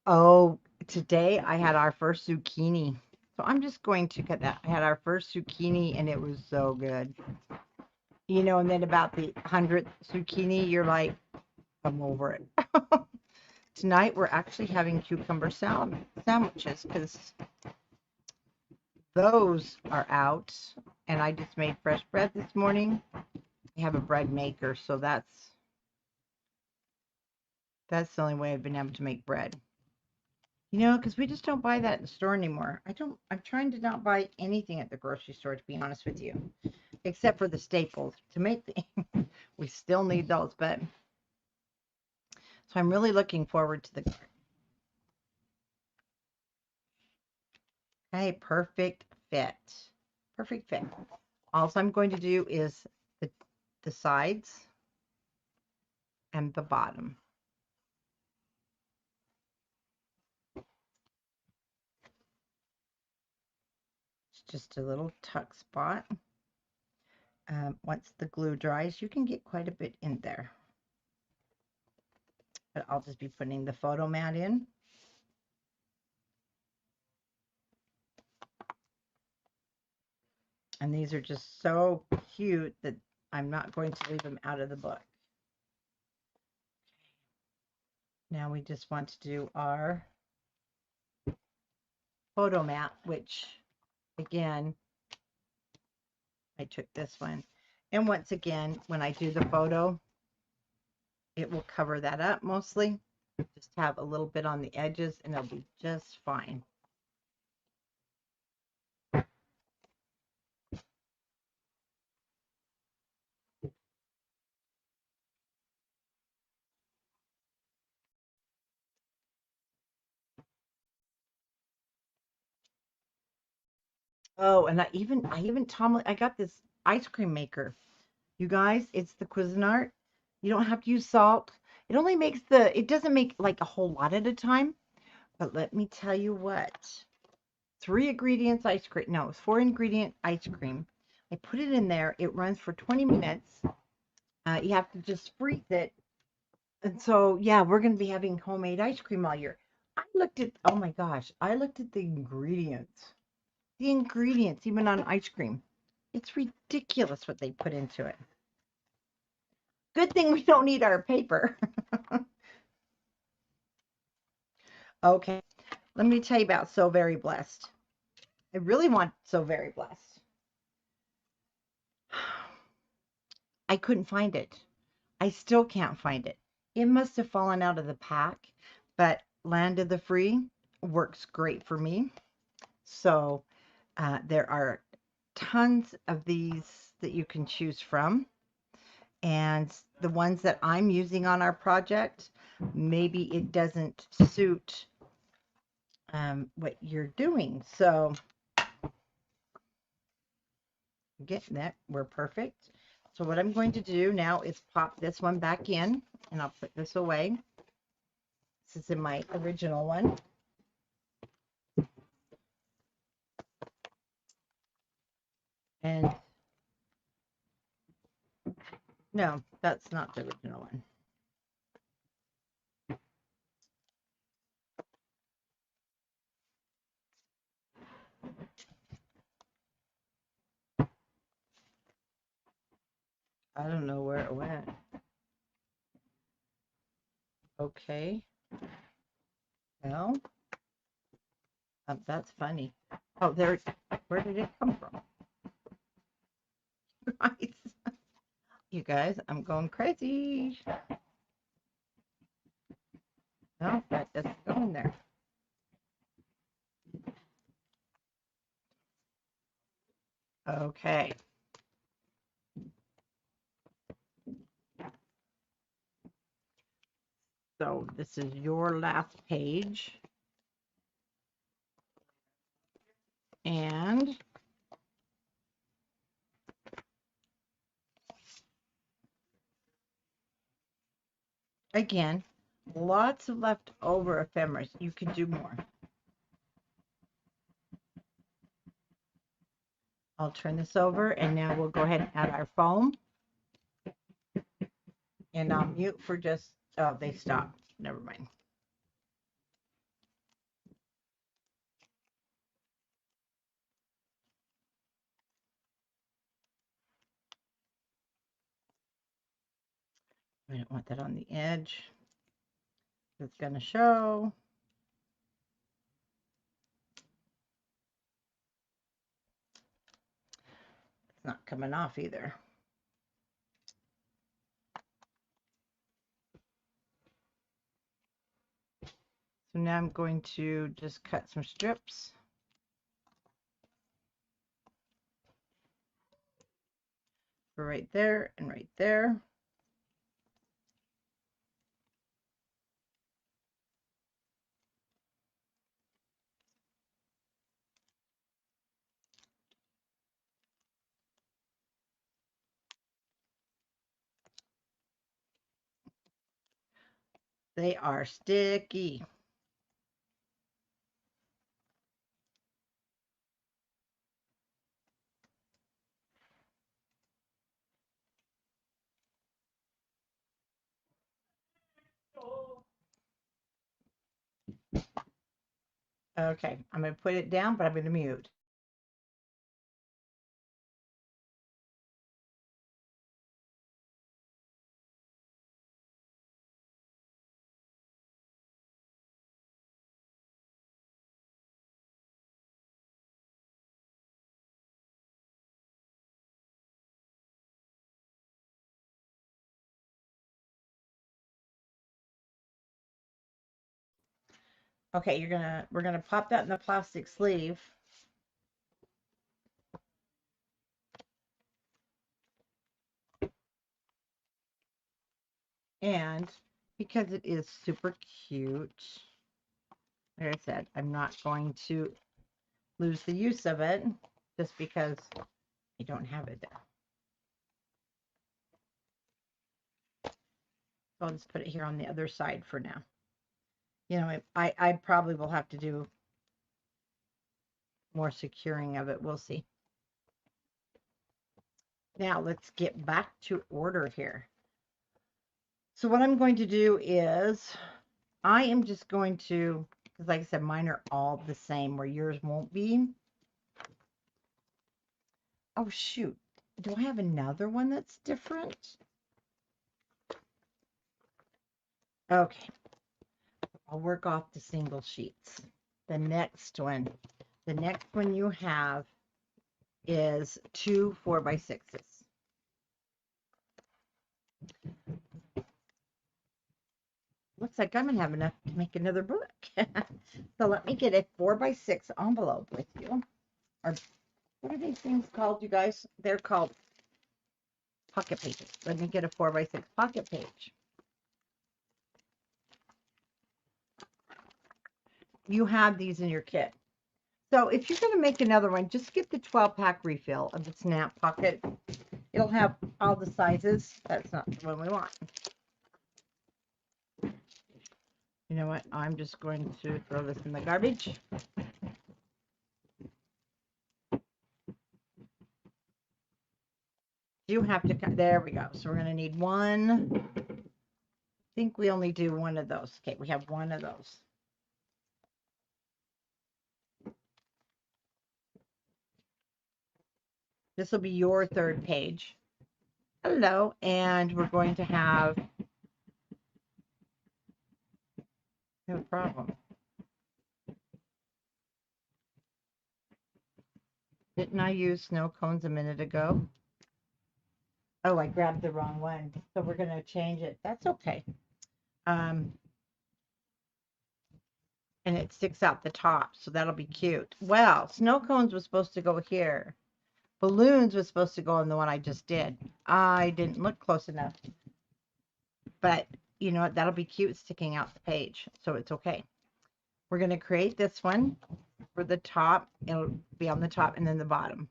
Oh, today I had our first zucchini. So I'm just going to cut that. I had our first zucchini and it was so good. You know, and then about the 100th zucchini, you're like, I'm over it. Tonight we're actually having cucumber sandwiches because those are out. And I just made fresh bread this morning. I have a bread maker, so that's the only way I've been able to make bread. You know, because we just don't buy that in the store anymore. I'm trying to not buy anything at the grocery store, to be honest with you, except for the staples. To make the, we still need those, but, so I'm really looking forward to the, okay, perfect fit. Perfect fit. All I'm going to do is the sides and the bottom. It's just a little tuck spot. Once the glue dries, you can get quite a bit in there. But I'll just be putting the photo mat in. And these are just so cute that I'm not going to leave them out of the book. Now we just want to do our photo mat, which again, I took this one. And once again, when I do the photo, it will cover that up mostly. Just have a little bit on the edges and it'll be just fine. Oh, and I even I got this ice cream maker. You guys, it's the Cuisinart. You don't have to use salt. It only makes it doesn't make like a whole lot at a time. But let me tell you what. 3 ingredients ice cream. No, it's 4 ingredient ice cream. I put it in there. It runs for 20 minutes. You have to just freeze it. And so, yeah, we're going to be having homemade ice cream all year. Oh my gosh, I looked at the ingredients. The ingredients, even on ice cream. It's ridiculous what they put into it. Good thing we don't need our paper. Okay, let me tell you about So Very Blessed. I really want So Very Blessed. I couldn't find it. I still can't find it. It must have fallen out of the pack, but Land of the Free works great for me. So there are tons of these that you can choose from. And the ones that I'm using on our project, maybe it doesn't suit what you're doing. So getting that, we're perfect. So what I'm going to do now is pop this one back in, and I'll put this away. This is in my original one. And no, that's not the original one. I don't know where it went. Okay. Well, that's funny. Oh, there. Where did it come from? Right. You guys, I'm going crazy. No, that doesn't go in there. Okay. So this is your last page. And again, lots of leftover ephemeris. You can do more. I'll turn this over and now we'll go ahead and add our foam. And I'll mute for just, oh, they stopped. Never mind. I don't want that on the edge. It's going to show. It's not coming off either. So now I'm going to just cut some strips. For right there and right there. They are sticky. Okay, I'm going to put it down, but I'm going to mute. Okay, we're gonna pop that in the plastic sleeve. And because it is super cute, like I said, I'm not going to lose the use of it just because I don't have it there. So I'll just put it here on the other side for now. You know, I probably will have to do more securing of it. We'll see. Now let's get back to order here. So what I'm going to do is I am just going to, because like I said, mine are all the same where yours won't be. Oh, shoot. Do I have another one that's different? Okay. I'll work off the single sheets. The next one you have is 2 4x6s. Looks like I'm going to have enough to make another book. So let me get a 4x6 envelope with you. Or what are these things called, you guys? They're called pocket pages. Let me get a 4x6 pocket page. You have these in your kit. So if you're going to make another one, just get the 12-pack refill of the Snap Pocket. It'll have all the sizes. That's not the one we want. You know what? I'm just going to throw this in the garbage. You have to, there we go. So we're going to need one. I think we only do one of those. Okay, we have one of those. This will be your third page. Hello, and we're going to have no problem. Didn't I use snow cones a minute ago? Oh, I grabbed the wrong one. So we're going to change it. That's okay. And it sticks out the top, so that'll be cute. Well, snow cones was supposed to go here. Balloons was supposed to go on the one I just did. I didn't look close enough. But you know what? That'll be cute sticking out the page, so it's okay. We're going to create this one for the top. It'll be on the top and then the bottom.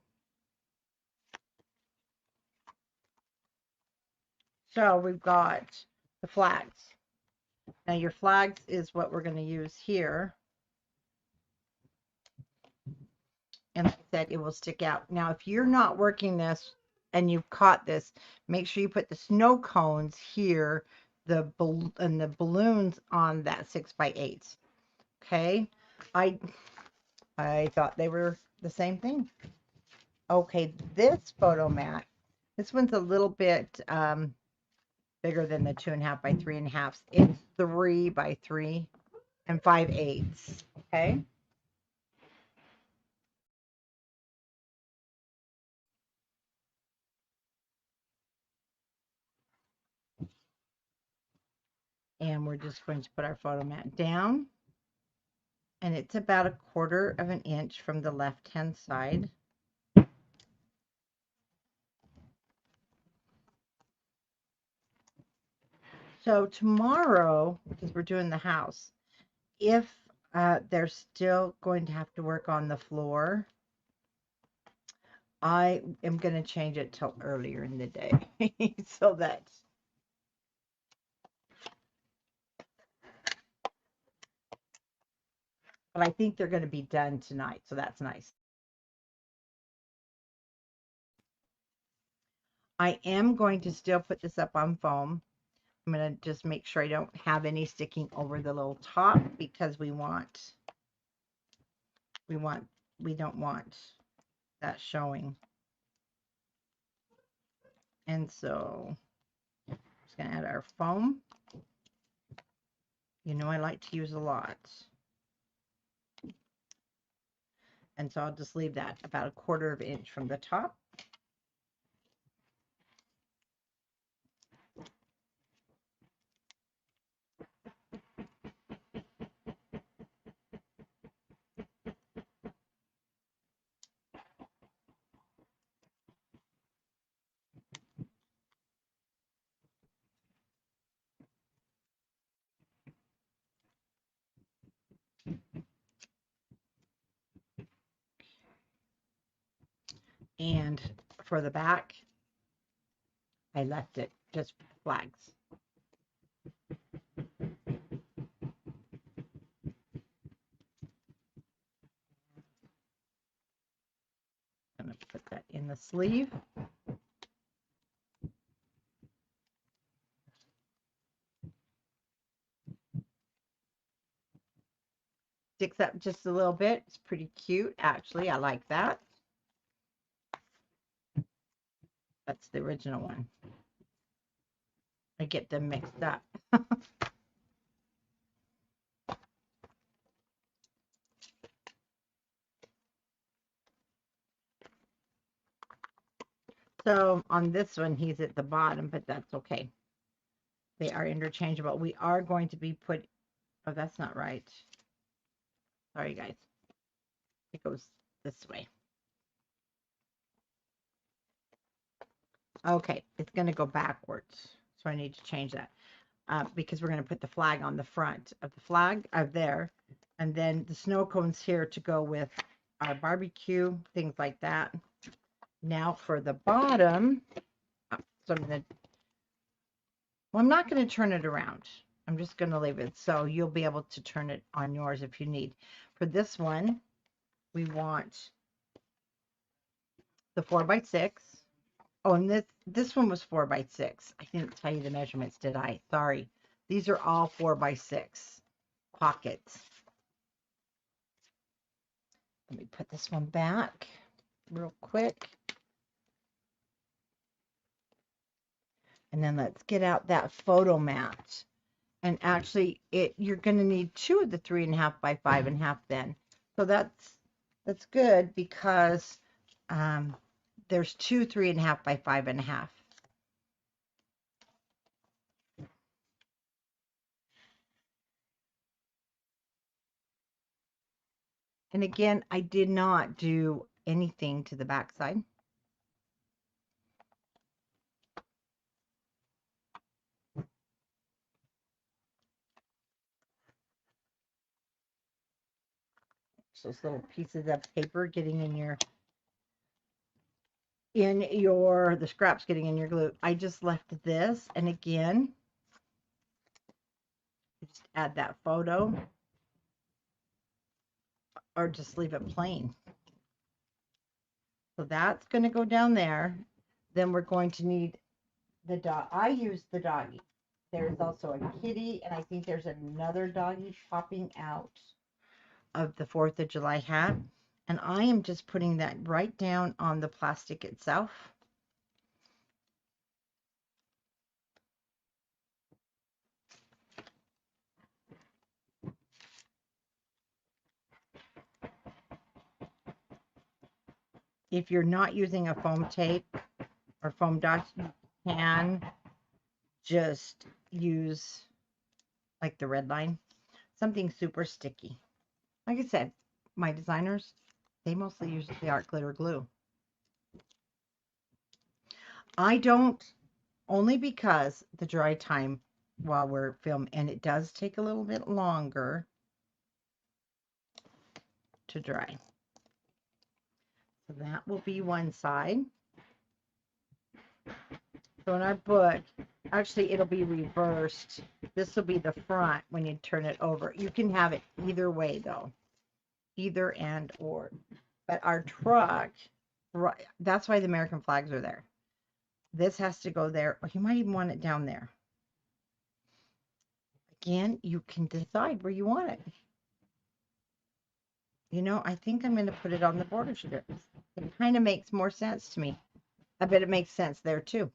So we've got the flags. Now your flags is what we're going to use here. And like I said, it will stick out. Now, if you're not working this and you've caught this, make sure you put the snow cones here, and the balloons on that 6x8. Okay. I thought they were the same thing. Okay, this photo mat, this one's a little bit bigger than the 2.5 by 3.5. It's 3 by 3 and 5/8. Okay. And we're just going to put our photo mat down. And it's about 1/4 of an inch from the left-hand side. So tomorrow, because we're doing the house, if they're still going to have to work on the floor, I am going to change it till earlier in the day. So that, but I think they're going to be done tonight, so that's nice. I am going to still put this up on foam. I'm going to just make sure I don't have any sticking over the little top, because we don't want that showing. And so I'm just going to add our foam. You know I like to use a lot. And so I'll just leave that about 1/4 of an inch from the top. And for the back, I left it just flags. I'm going to put that in the sleeve. Sticks up just a little bit. It's pretty cute, actually. I like that. That's the original one. I get them mixed up. So on this one, he's at the bottom, but that's okay. They are interchangeable. We are going to be put, oh, that's not right. Sorry, guys. It goes this way. Okay, it's going to go backwards. So I need to change that because we're going to put the flag on the front of the flag there. And then the snow cones here to go with our barbecue, things like that. Now for the bottom, so I'm not going to turn it around. I'm just going to leave it. So you'll be able to turn it on yours if you need. For this one, we want the 4x6. Oh, and this one was 4x6. I didn't tell you the measurements, did I? Sorry. These are all 4x6 pockets. Let me put this one back real quick. And then let's get out that photo mat. And actually, you're going to need 2 of the 3.5 by 5.5 then. So that's good, because There's two 3.5 by 5.5. And again, I did not do anything to the backside. So those little pieces of paper getting the scraps getting in your glue. I just left this, and again, just add that photo or just leave it plain. So that's going to go down there. Then we're going to need the dog. I use the doggy. There's also a kitty, and I think there's another doggy popping out of the 4th of July hat. And I am just putting that right down on the plastic itself. If you're not using a foam tape or foam dots, you can just use like the red line, something super sticky. Like I said, my designers, they mostly use the art glitter glue. I don't, only because the dry time while we're filming, and it does take a little bit longer to dry. So that will be one side. So in our book, actually it'll be reversed. This will be the front when you turn it over. You can have it either way though, either and or. But our truck, right, that's why the American flags are there. This has to go there, or you might even want it down there. Again, you can decide where you want it. You know, I think I'm going to put it on the border strips. It kind of makes more sense to me. I bet it makes sense there too.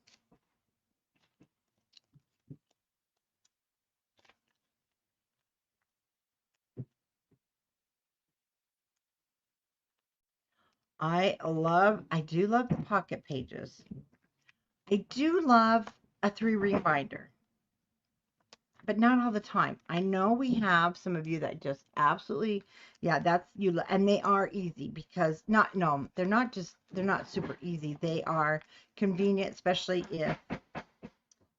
I do love the pocket pages. I do love a 3-ring binder, but not all the time. I know we have some of you that just absolutely, yeah, that's you, and they are easy because no, they're not super easy. They are convenient, especially if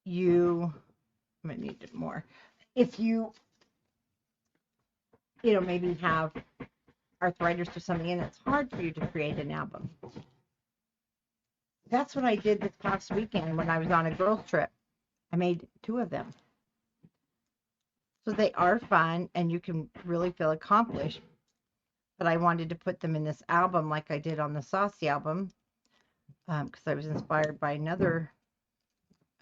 you, I'm gonna need it more. If maybe have arthritis or something, and it's hard for you to create an album. That's what I did this past weekend when I was on a girls trip. I made 2 of them. So they are fun and you can really feel accomplished. But I wanted to put them in this album like I did on the Saucy album because I was inspired by another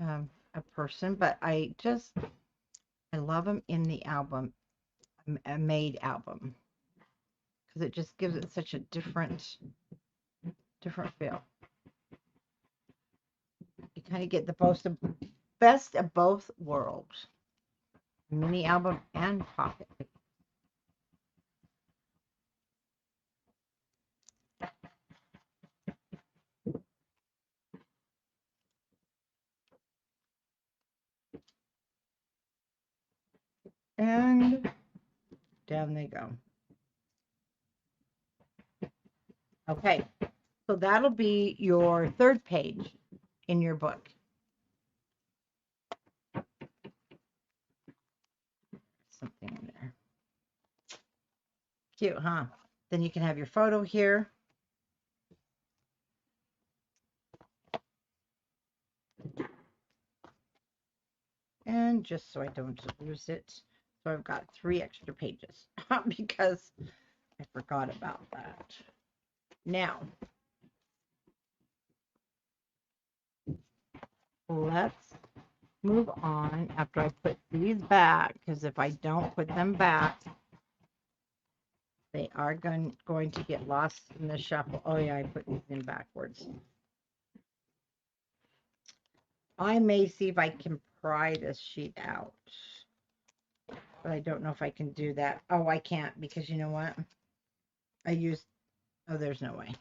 a person. But I love them in the album, a made album, because it just gives it such a different feel. You kind of get the best of both worlds, mini album and pocket. And down they go. Okay, so that'll be your 3rd page in your book. Something in there. Cute, huh? Then you can have your photo here. And just so I don't lose it, so I've got 3 extra pages because I forgot about that. Now, let's move on after I put these back, because if I don't put them back, they are going to get lost in the shuffle. Oh yeah, I put these in backwards. I may see if I can pry this sheet out, but I don't know if I can do that. Oh, I can't, because you know what? Oh, there's no way.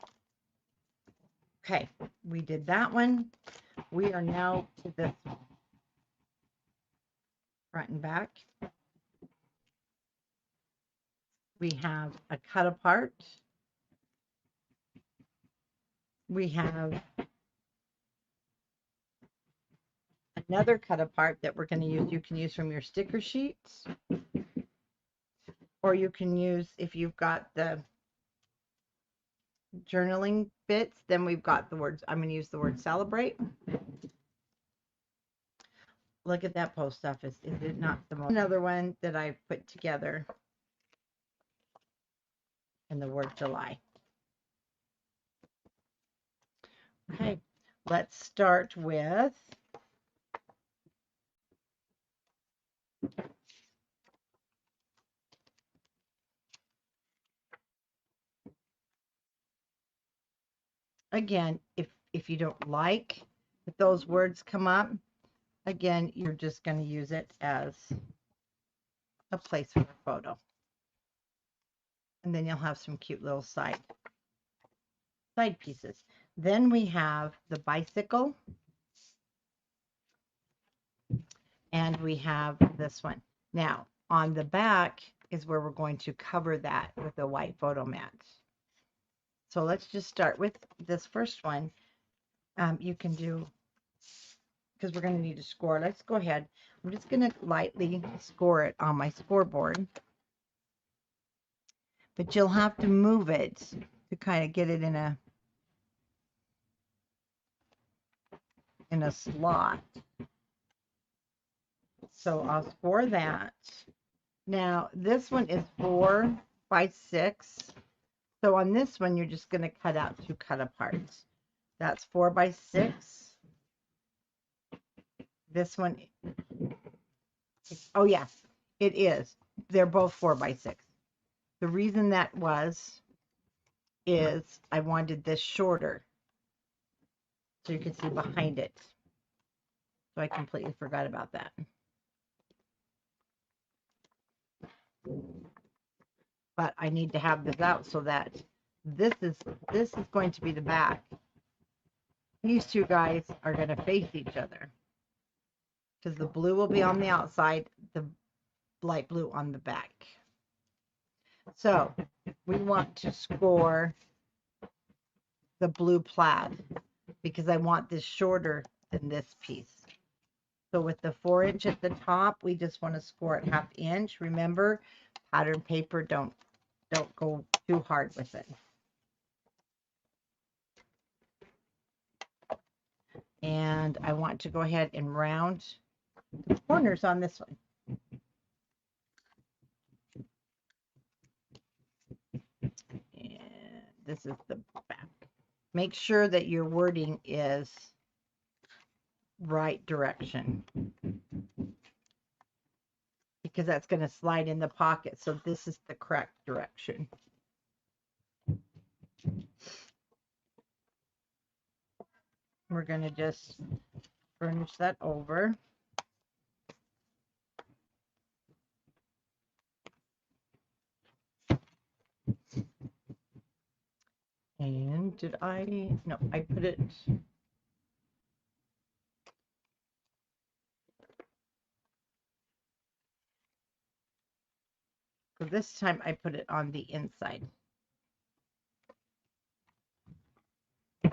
Okay, we did that one. We are now to this front and back. We have a cut apart. We have another cut apart that we're going to use. You can use from your sticker sheets, or you can use, if you've got the journaling bits, then we've got the words. I'm going to use the word celebrate. Look at that post office. Is it not the most? Another one that I put together, and the word July. Okay, let's start with again, if you don't like if those words come up, again, you're just going to use it as a place for a photo. And then you'll have some cute little side pieces. Then we have the bicycle, and we have this one. Now, on the back is where we're going to cover that with a white photo mat. So let's just start with this first one. You can do, because we're going to need to score. Let's go ahead. I'm just going to lightly score it on my scoreboard. But you'll have to move it to kind of get it in a slot. So I'll score that. Now this one is 4 by 6. So on this one, you're just going to cut out 2 cut aparts. That's 4 by 6. This one, oh yes, it is. They're both 4 by 6. The reason that is I wanted this shorter so you can see behind it. So I completely forgot about that. But I need to have this out so that this is going to be the back. These two guys are going to face each other because the blue will be on the outside, the light blue on the back. So we want to score the blue plaid because I want this shorter than this piece. So with the 4-inch at the top, we just want to score it 1/2 inch. Remember, pattern paper, don't go too hard with it. And I want to go ahead and round the corners on this one. And this is the back. Make sure that your wording is right direction, because that's going to slide in the pocket. So this is the correct direction. We're going to just furnish that over. And did I? No, I put it. So this time I put it on the inside. So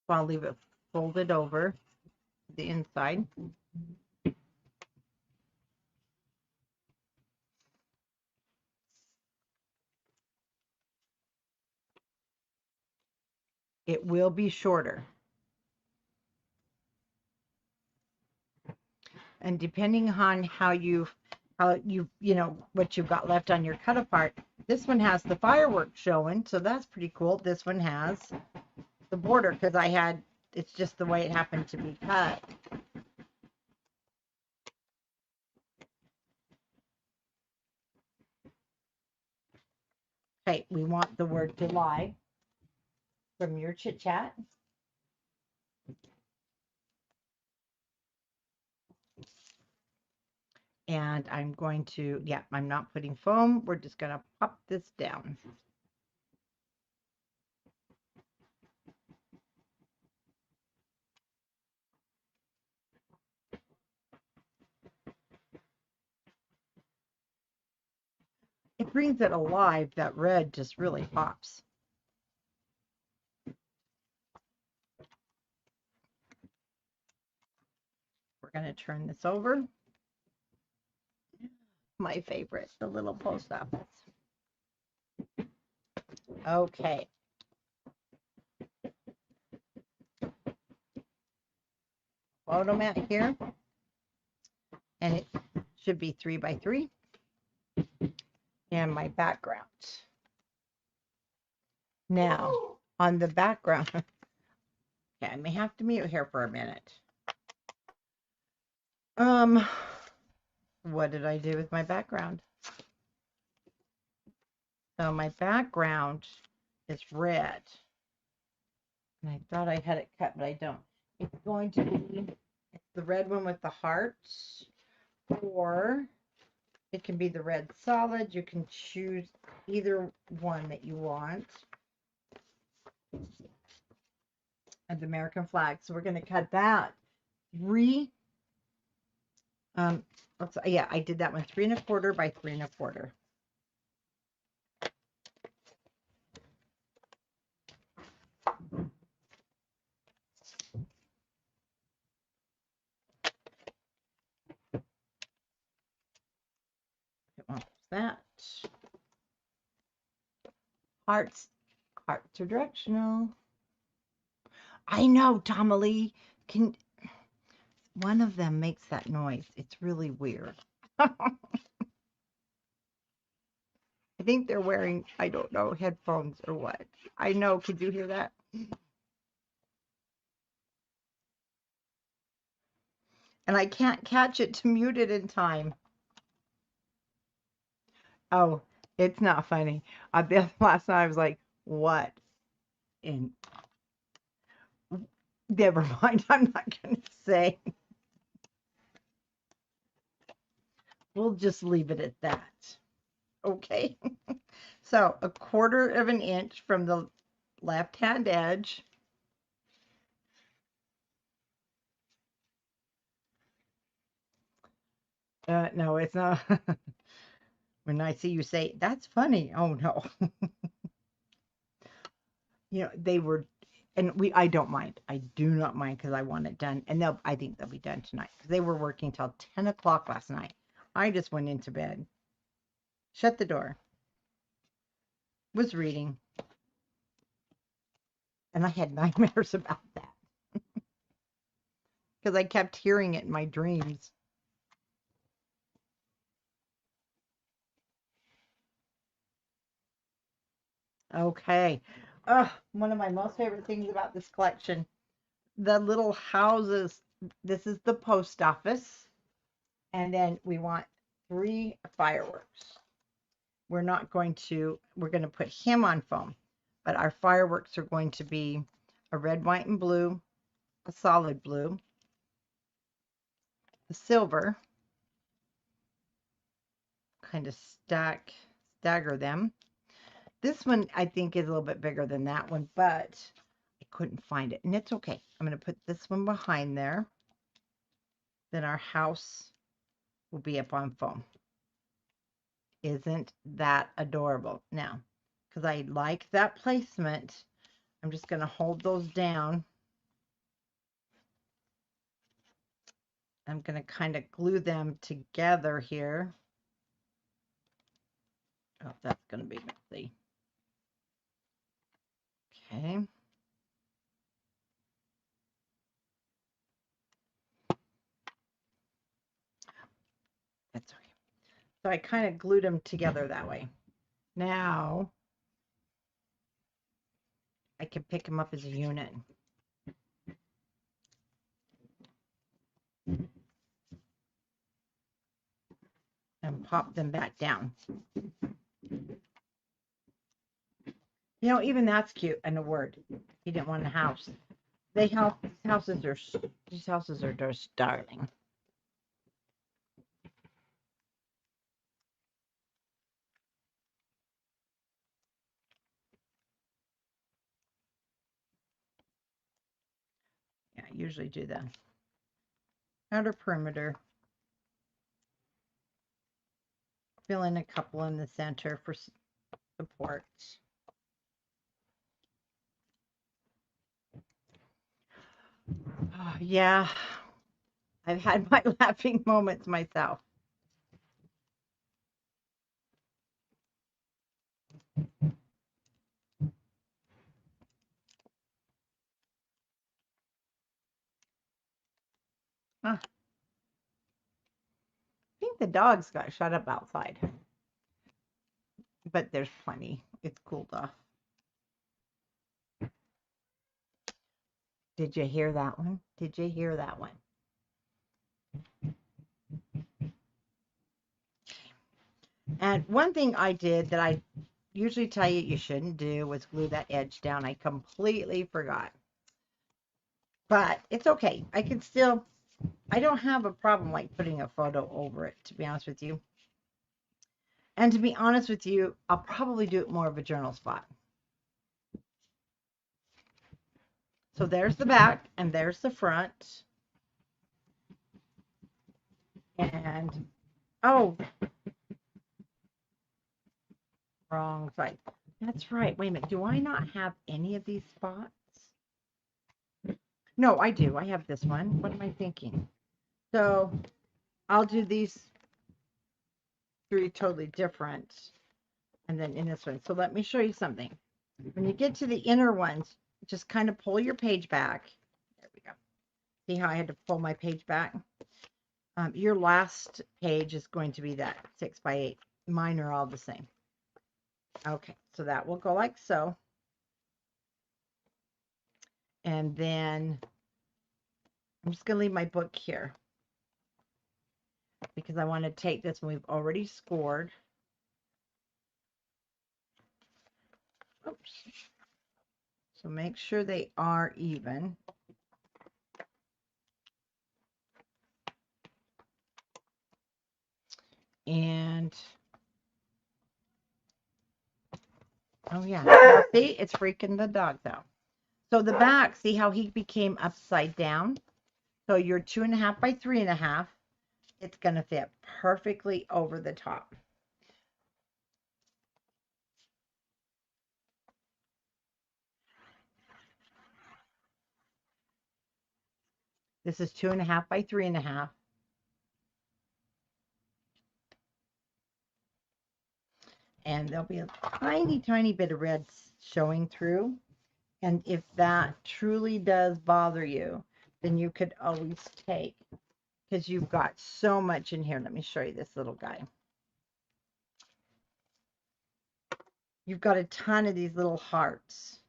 I'll leave it folded over the inside. It will be shorter. And depending on how you know what you've got left on your cut apart, this one has the fireworks showing, so that's pretty cool. This one has the border because it's just the way it happened to be cut. Okay, we want the word July from your chit chat. And I'm going to, yeah, I'm not putting foam. We're just going to pop this down. brings it alive. That red just really pops. We're going to turn this over. My favorite, the little post office. Okay. Photo mat here. And it should be 3 by 3. And my background. Now, on the background, okay, I may have to mute here for a minute. What did I do with my background? So my background is red. And I thought I had it cut, but I don't. It's going to be, it's the red one with the hearts, or it can be the red solid. You can choose either one that you want. And the American flag. So we're going to cut that yeah, I did that one 3 1/4 by 3 1/4. That hearts are directional. I know, Tomalee, can one of them makes that noise. It's really weird. I think they're wearing, I don't know, headphones or what. I know, could you hear that? And I can't catch it to mute it in time. Oh, it's not funny. Last night I was like, what? And never mind, I'm not going to say. We'll just leave it at that. Okay. So 1/4 of an inch from the left-hand edge. No, it's not. When I see you say, that's funny. Oh, no. You know, they were, and I don't mind. I do not mind because I want it done. And I think they'll be done tonight because they were working till 10 o'clock last night. I just went into bed, shut the door, was reading, and I had nightmares about that because I kept hearing it in my dreams. Okay. One of my most favorite things about this collection, the little houses. This is the post office. And then we want 3 fireworks. We're going to put him on foam, but our fireworks are going to be a red, white, and blue, a solid blue, a silver, kind of stagger them. This one I think is a little bit bigger than that one, but I couldn't find it, and it's okay. I'm going to put this one behind there. Then our house will be up on foam. Isn't that adorable? Now, because I like that placement, I'm just going to hold those down. I'm going to kind of glue them together here. Oh, that's going to be messy. Okay. That's okay. So I kind of glued them together that way. Now I can pick them up as a unit. And pop them back down. You know, even that's cute in a word. He didn't want a house. These houses are just darling. Yeah, I usually do that. Outer perimeter. fill in a couple in the center for support. Yeah, I've had my laughing moments myself. I think the dogs got shut up outside, but there's plenty. It's cooled off. Did you hear that one? Did you hear that one? And one thing I did that I usually tell you you shouldn't do was glue that edge down. I completely forgot. But it's okay. I don't have a problem like putting a photo over it, to be honest with you. And to be honest with you, I'll probably do it more of a journal spot. So there's the back and there's the front. And, oh, wrong side. That's right. Wait a minute. Do I not have any of these spots? No, I do. I have this one. What am I thinking? So I'll do these three totally different. And then in this one. So let me show you something. When you get to the inner ones, just kind of pull your page back. There we go. See how I had to pull my page back? Your last page is going to be that 6x8. Mine are all the same. Okay, so that will go like so. And then I'm just going to leave my book here because I want to take this one we've already scored. Oops. So make sure they are even. And oh yeah, now, see, it's freaking the dogs out. So the back, see how he became upside down? So your 2.5 by 3.5, it's going to fit perfectly over the top. This is 2.5 by 3.5. And there'll be a tiny, tiny bit of red showing through. And if that truly does bother you, then you could always take, because you've got so much in here. Let me show you this little guy. You've got a ton of these little hearts,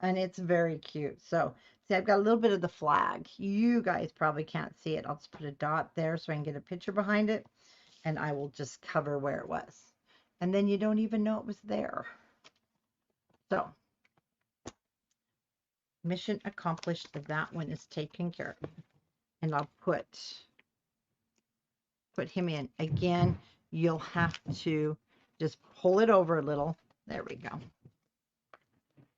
and it's very cute. So, see, I've got a little bit of the flag. You guys probably can't see it. I'll just put a dot there so I can get a picture behind it, and I will just cover where it was. And then you don't even know it was there. So, mission accomplished. That one is taken care of. And I'll put him in. Again, you'll have to just pull it over a little. There we go.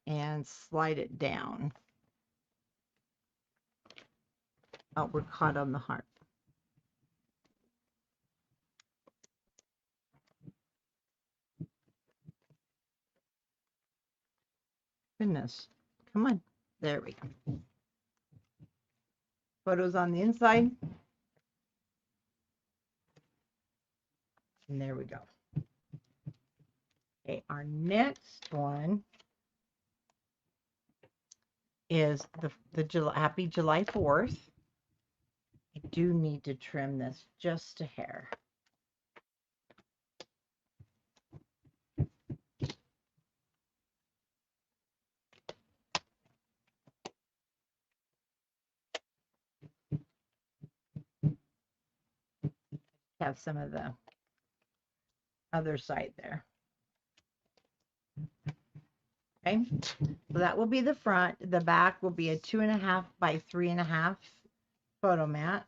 And slide it down. Oh, we're caught on the heart. Goodness. Come on. There we go. Photos on the inside. And there we go. Okay, our next one is the Happy July 4th. I do need to trim this just a hair. Have some of the other side there. Okay, so that will be the front. The back will be a 2.5 by 3.5 photo mat.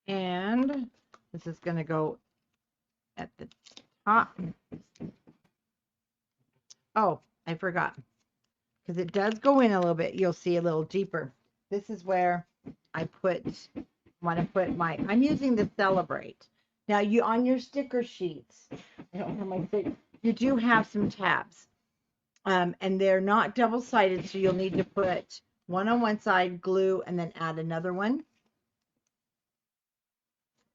And this is going to go at the top. Oh, I forgot. Because it does go in a little bit. You'll see a little deeper. This is where I want to put my, I'm using the Celebrate. Now you, on your sticker sheets, I don't have my sticker, you do have some tabs. And they're not double-sided, so you'll need to put one on one side, glue, and then add another one.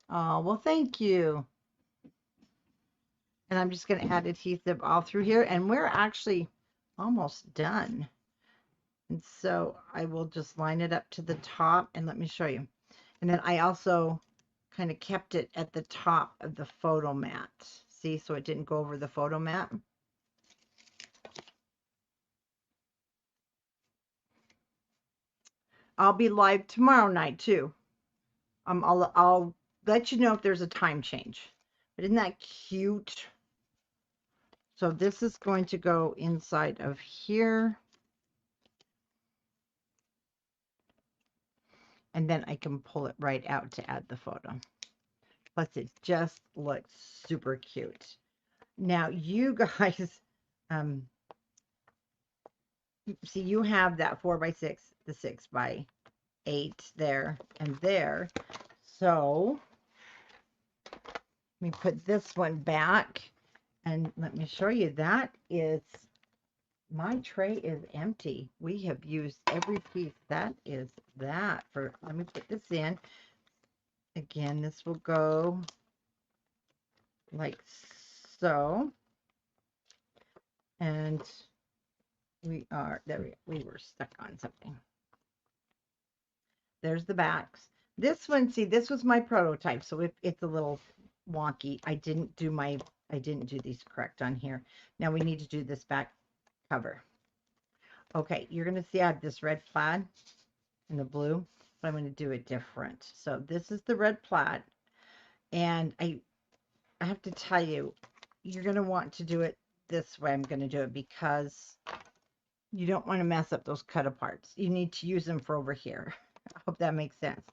Oh, well, thank you. And I'm just going to add adhesive all through here, and we're actually almost done. And so I will just line it up to the top, and let me show you. And then I also kind of kept it at the top of the photo mat. See, so it didn't go over the photo mat. I'll be live tomorrow night too. I'll let you know if there's a time change. But isn't that cute? So this is going to go inside of here. And then I can pull it right out to add the photo. Plus it just looks super cute. Now you guys, see you have that 4x6, the 6x8 there and there. So let me put this one back and let me show you. That is, my tray is empty. We have used every piece. That is that. For, let me put this in. Again, this will go like so. And we are, there we were stuck on something. There's the backs. This one, see, this was my prototype, so it's a little wonky. I didn't do these correct on here. Now we need to do this back cover. Okay, you're gonna see I have this red plaid and the blue, but I'm gonna do it different. So this is the red plaid, and I have to tell you, you're gonna want to do it this way. I'm gonna do it because you don't want to mess up those cut aparts. You need to use them for over here. I hope that makes sense.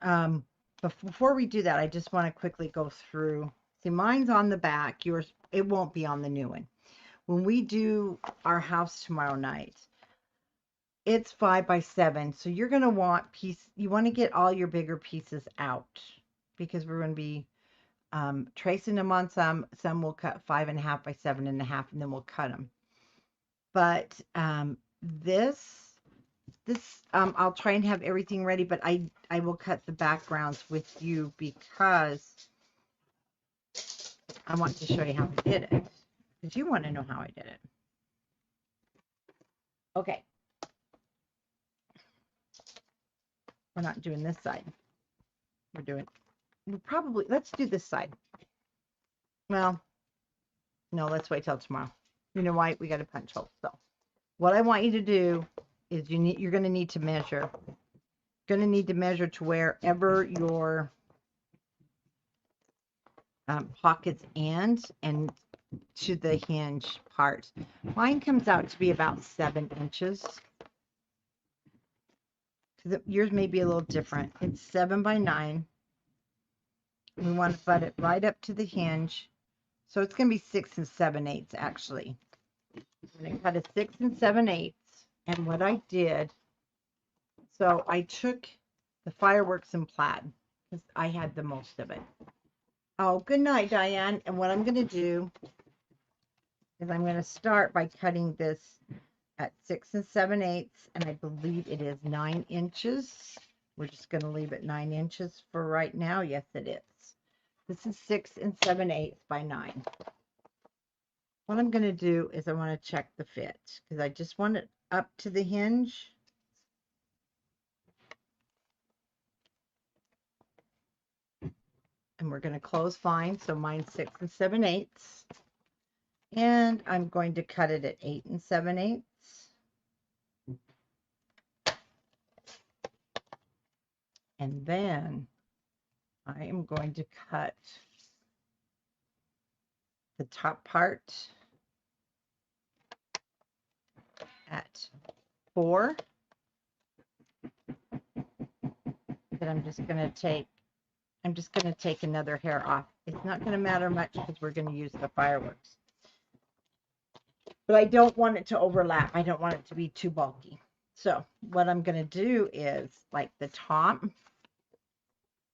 But before we do that, I just want to quickly go through. See, mine's on the back. Yours, it won't be on the new one. When we do our house tomorrow night, it's 5x7. So you're going to want you want to get all your bigger pieces out because we're going to be tracing them on some. Some will cut 5.5 by 7.5, and then we'll cut them. But this I'll try and have everything ready, but I will cut the backgrounds with you because I want to show you how I did it, because you want to know how I did it. Okay, we're not doing this side. Let's do this side. Well, no, let's wait till tomorrow. You know why? We got a punch hole. So what I want you to do is you're going to need to measure. Going to need to measure to wherever your pockets end and to the hinge part. Mine comes out to be about 7 inches. Yours may be a little different. It's 7x9. We want to butt it right up to the hinge. So it's going to be 6 7/8 actually. I'm going to cut a 6 7/8. And what I did, so I took the fireworks in plaid because I had the most of it. Oh, good night, Diane. And what I'm going to do is I'm going to start by cutting this at 6 7/8, and I believe it is 9 inches. We're just going to leave it 9 inches for right now. Yes, it is. This is 6 7/8 by 9. What I'm going to do is I want to check the fit because I just want it up to the hinge. And we're going to close fine. So mine's 6 7/8. And I'm going to cut it at 8 7/8. And then I am going to cut the top part at 4. Then I'm just going to take I'm just going to take another hair off. It's not going to matter much because we're going to use the fireworks. But I don't want it to overlap. I don't want it to be too bulky. So what I'm going to do is like the top,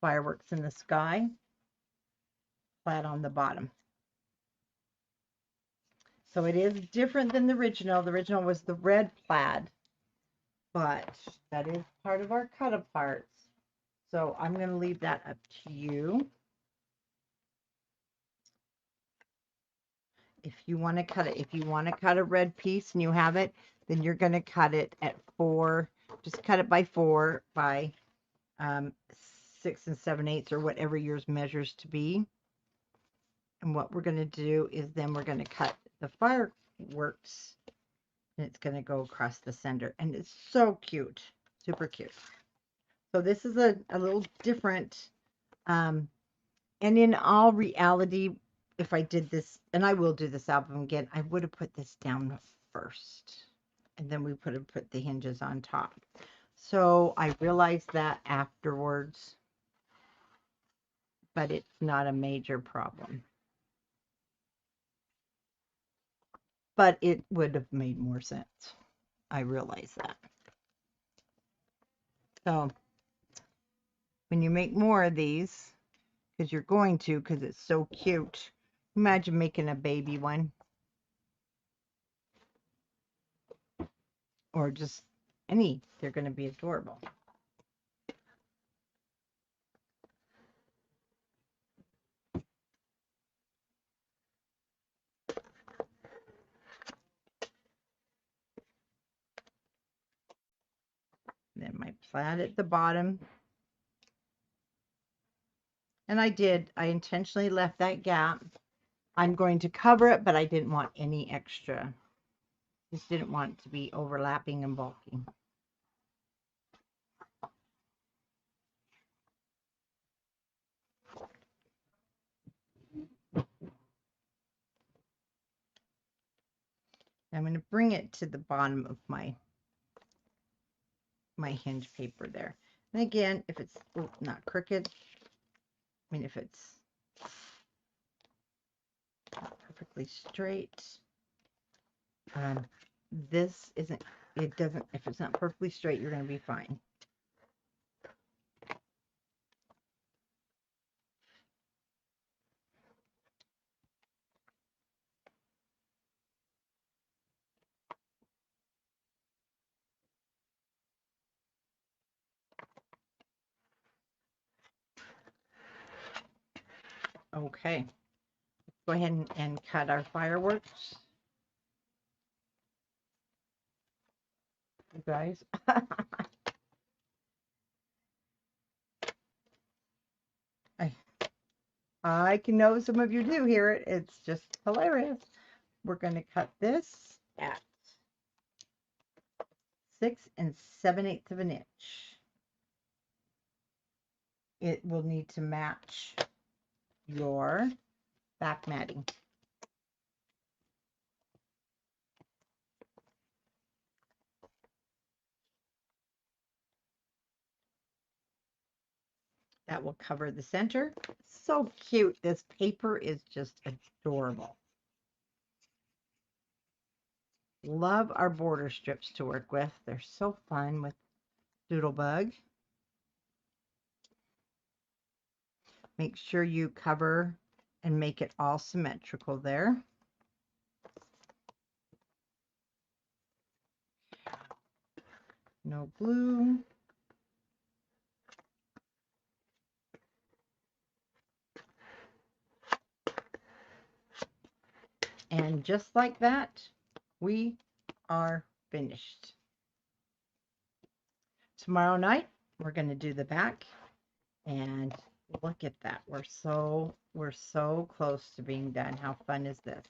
fireworks in the sky, plaid on the bottom. So it is different than the original. The original was the red plaid, but that is part of our cut aparts. So I'm going to leave that up to you. If you want to cut it, if you want to cut a red piece and you have it, then you're going to cut it at 4. Just cut it by 4 by 6 7/8 or whatever yours measures to be. And what we're going to do is then we're going to cut the fireworks, and it's going to go across the center, and it's so cute, super cute. So this is a little different, and in all reality, if I did this, and I will do this album again, I would have put this down first, and then we put the hinges on top. So I realized that afterwards, but it's not a major problem. But it would have made more sense. I realize that. So when you make more of these, because you're going to, because it's so cute, imagine making a baby one. Or just any, they're going to be adorable. Then my plaid at the bottom. And I intentionally left that gap. I'm going to cover it, but I didn't want any extra. Just didn't want it to be overlapping and bulky. I'm going to bring it to the bottom of my hinge paper there. And again, if it's not crooked, I mean, if it's not perfectly straight, this isn't, it doesn't, if it's not perfectly straight, you're going to be fine. Okay, let's go ahead and cut our fireworks. You guys. I can know some of you do hear it. It's just hilarious. We're going to cut this at 6 7/8 of an inch. It will need to match your back matting. That will cover the center. So cute. This paper is just adorable. Love our border strips to work with. They're so fun with Doodlebug. Make sure you cover and make it all symmetrical there. No glue. And just like that, we are finished. Tomorrow night, we're going to do the back, and look at that. We're so close to being done. How fun is this?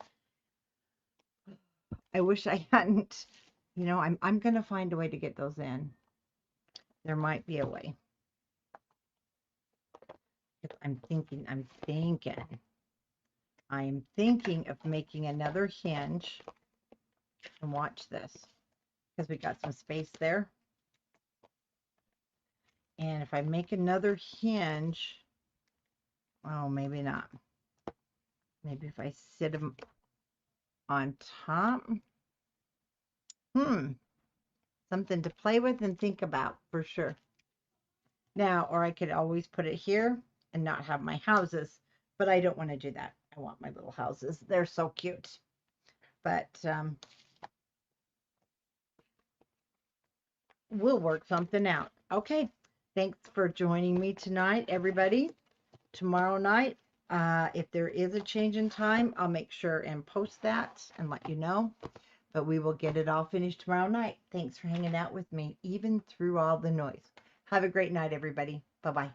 I wish I hadn't, you know, I'm going to find a way to get those in. There might be a way. I'm thinking of making another hinge, and watch this, because we got some space there. And if I make another hinge, Oh, maybe not. Maybe if I sit them on top. Something to play with and think about for sure. Now, or I could always put it here and not have my houses, but I don't want to do that. I want my little houses. They're so cute. But we'll work something out. Okay. Thanks for joining me tonight, everybody. Tomorrow night, if there is a change in time, I'll make sure and post that and let you know. But we will get it all finished tomorrow night. Thanks for hanging out with me, even through all the noise. Have a great night, everybody. Bye-bye.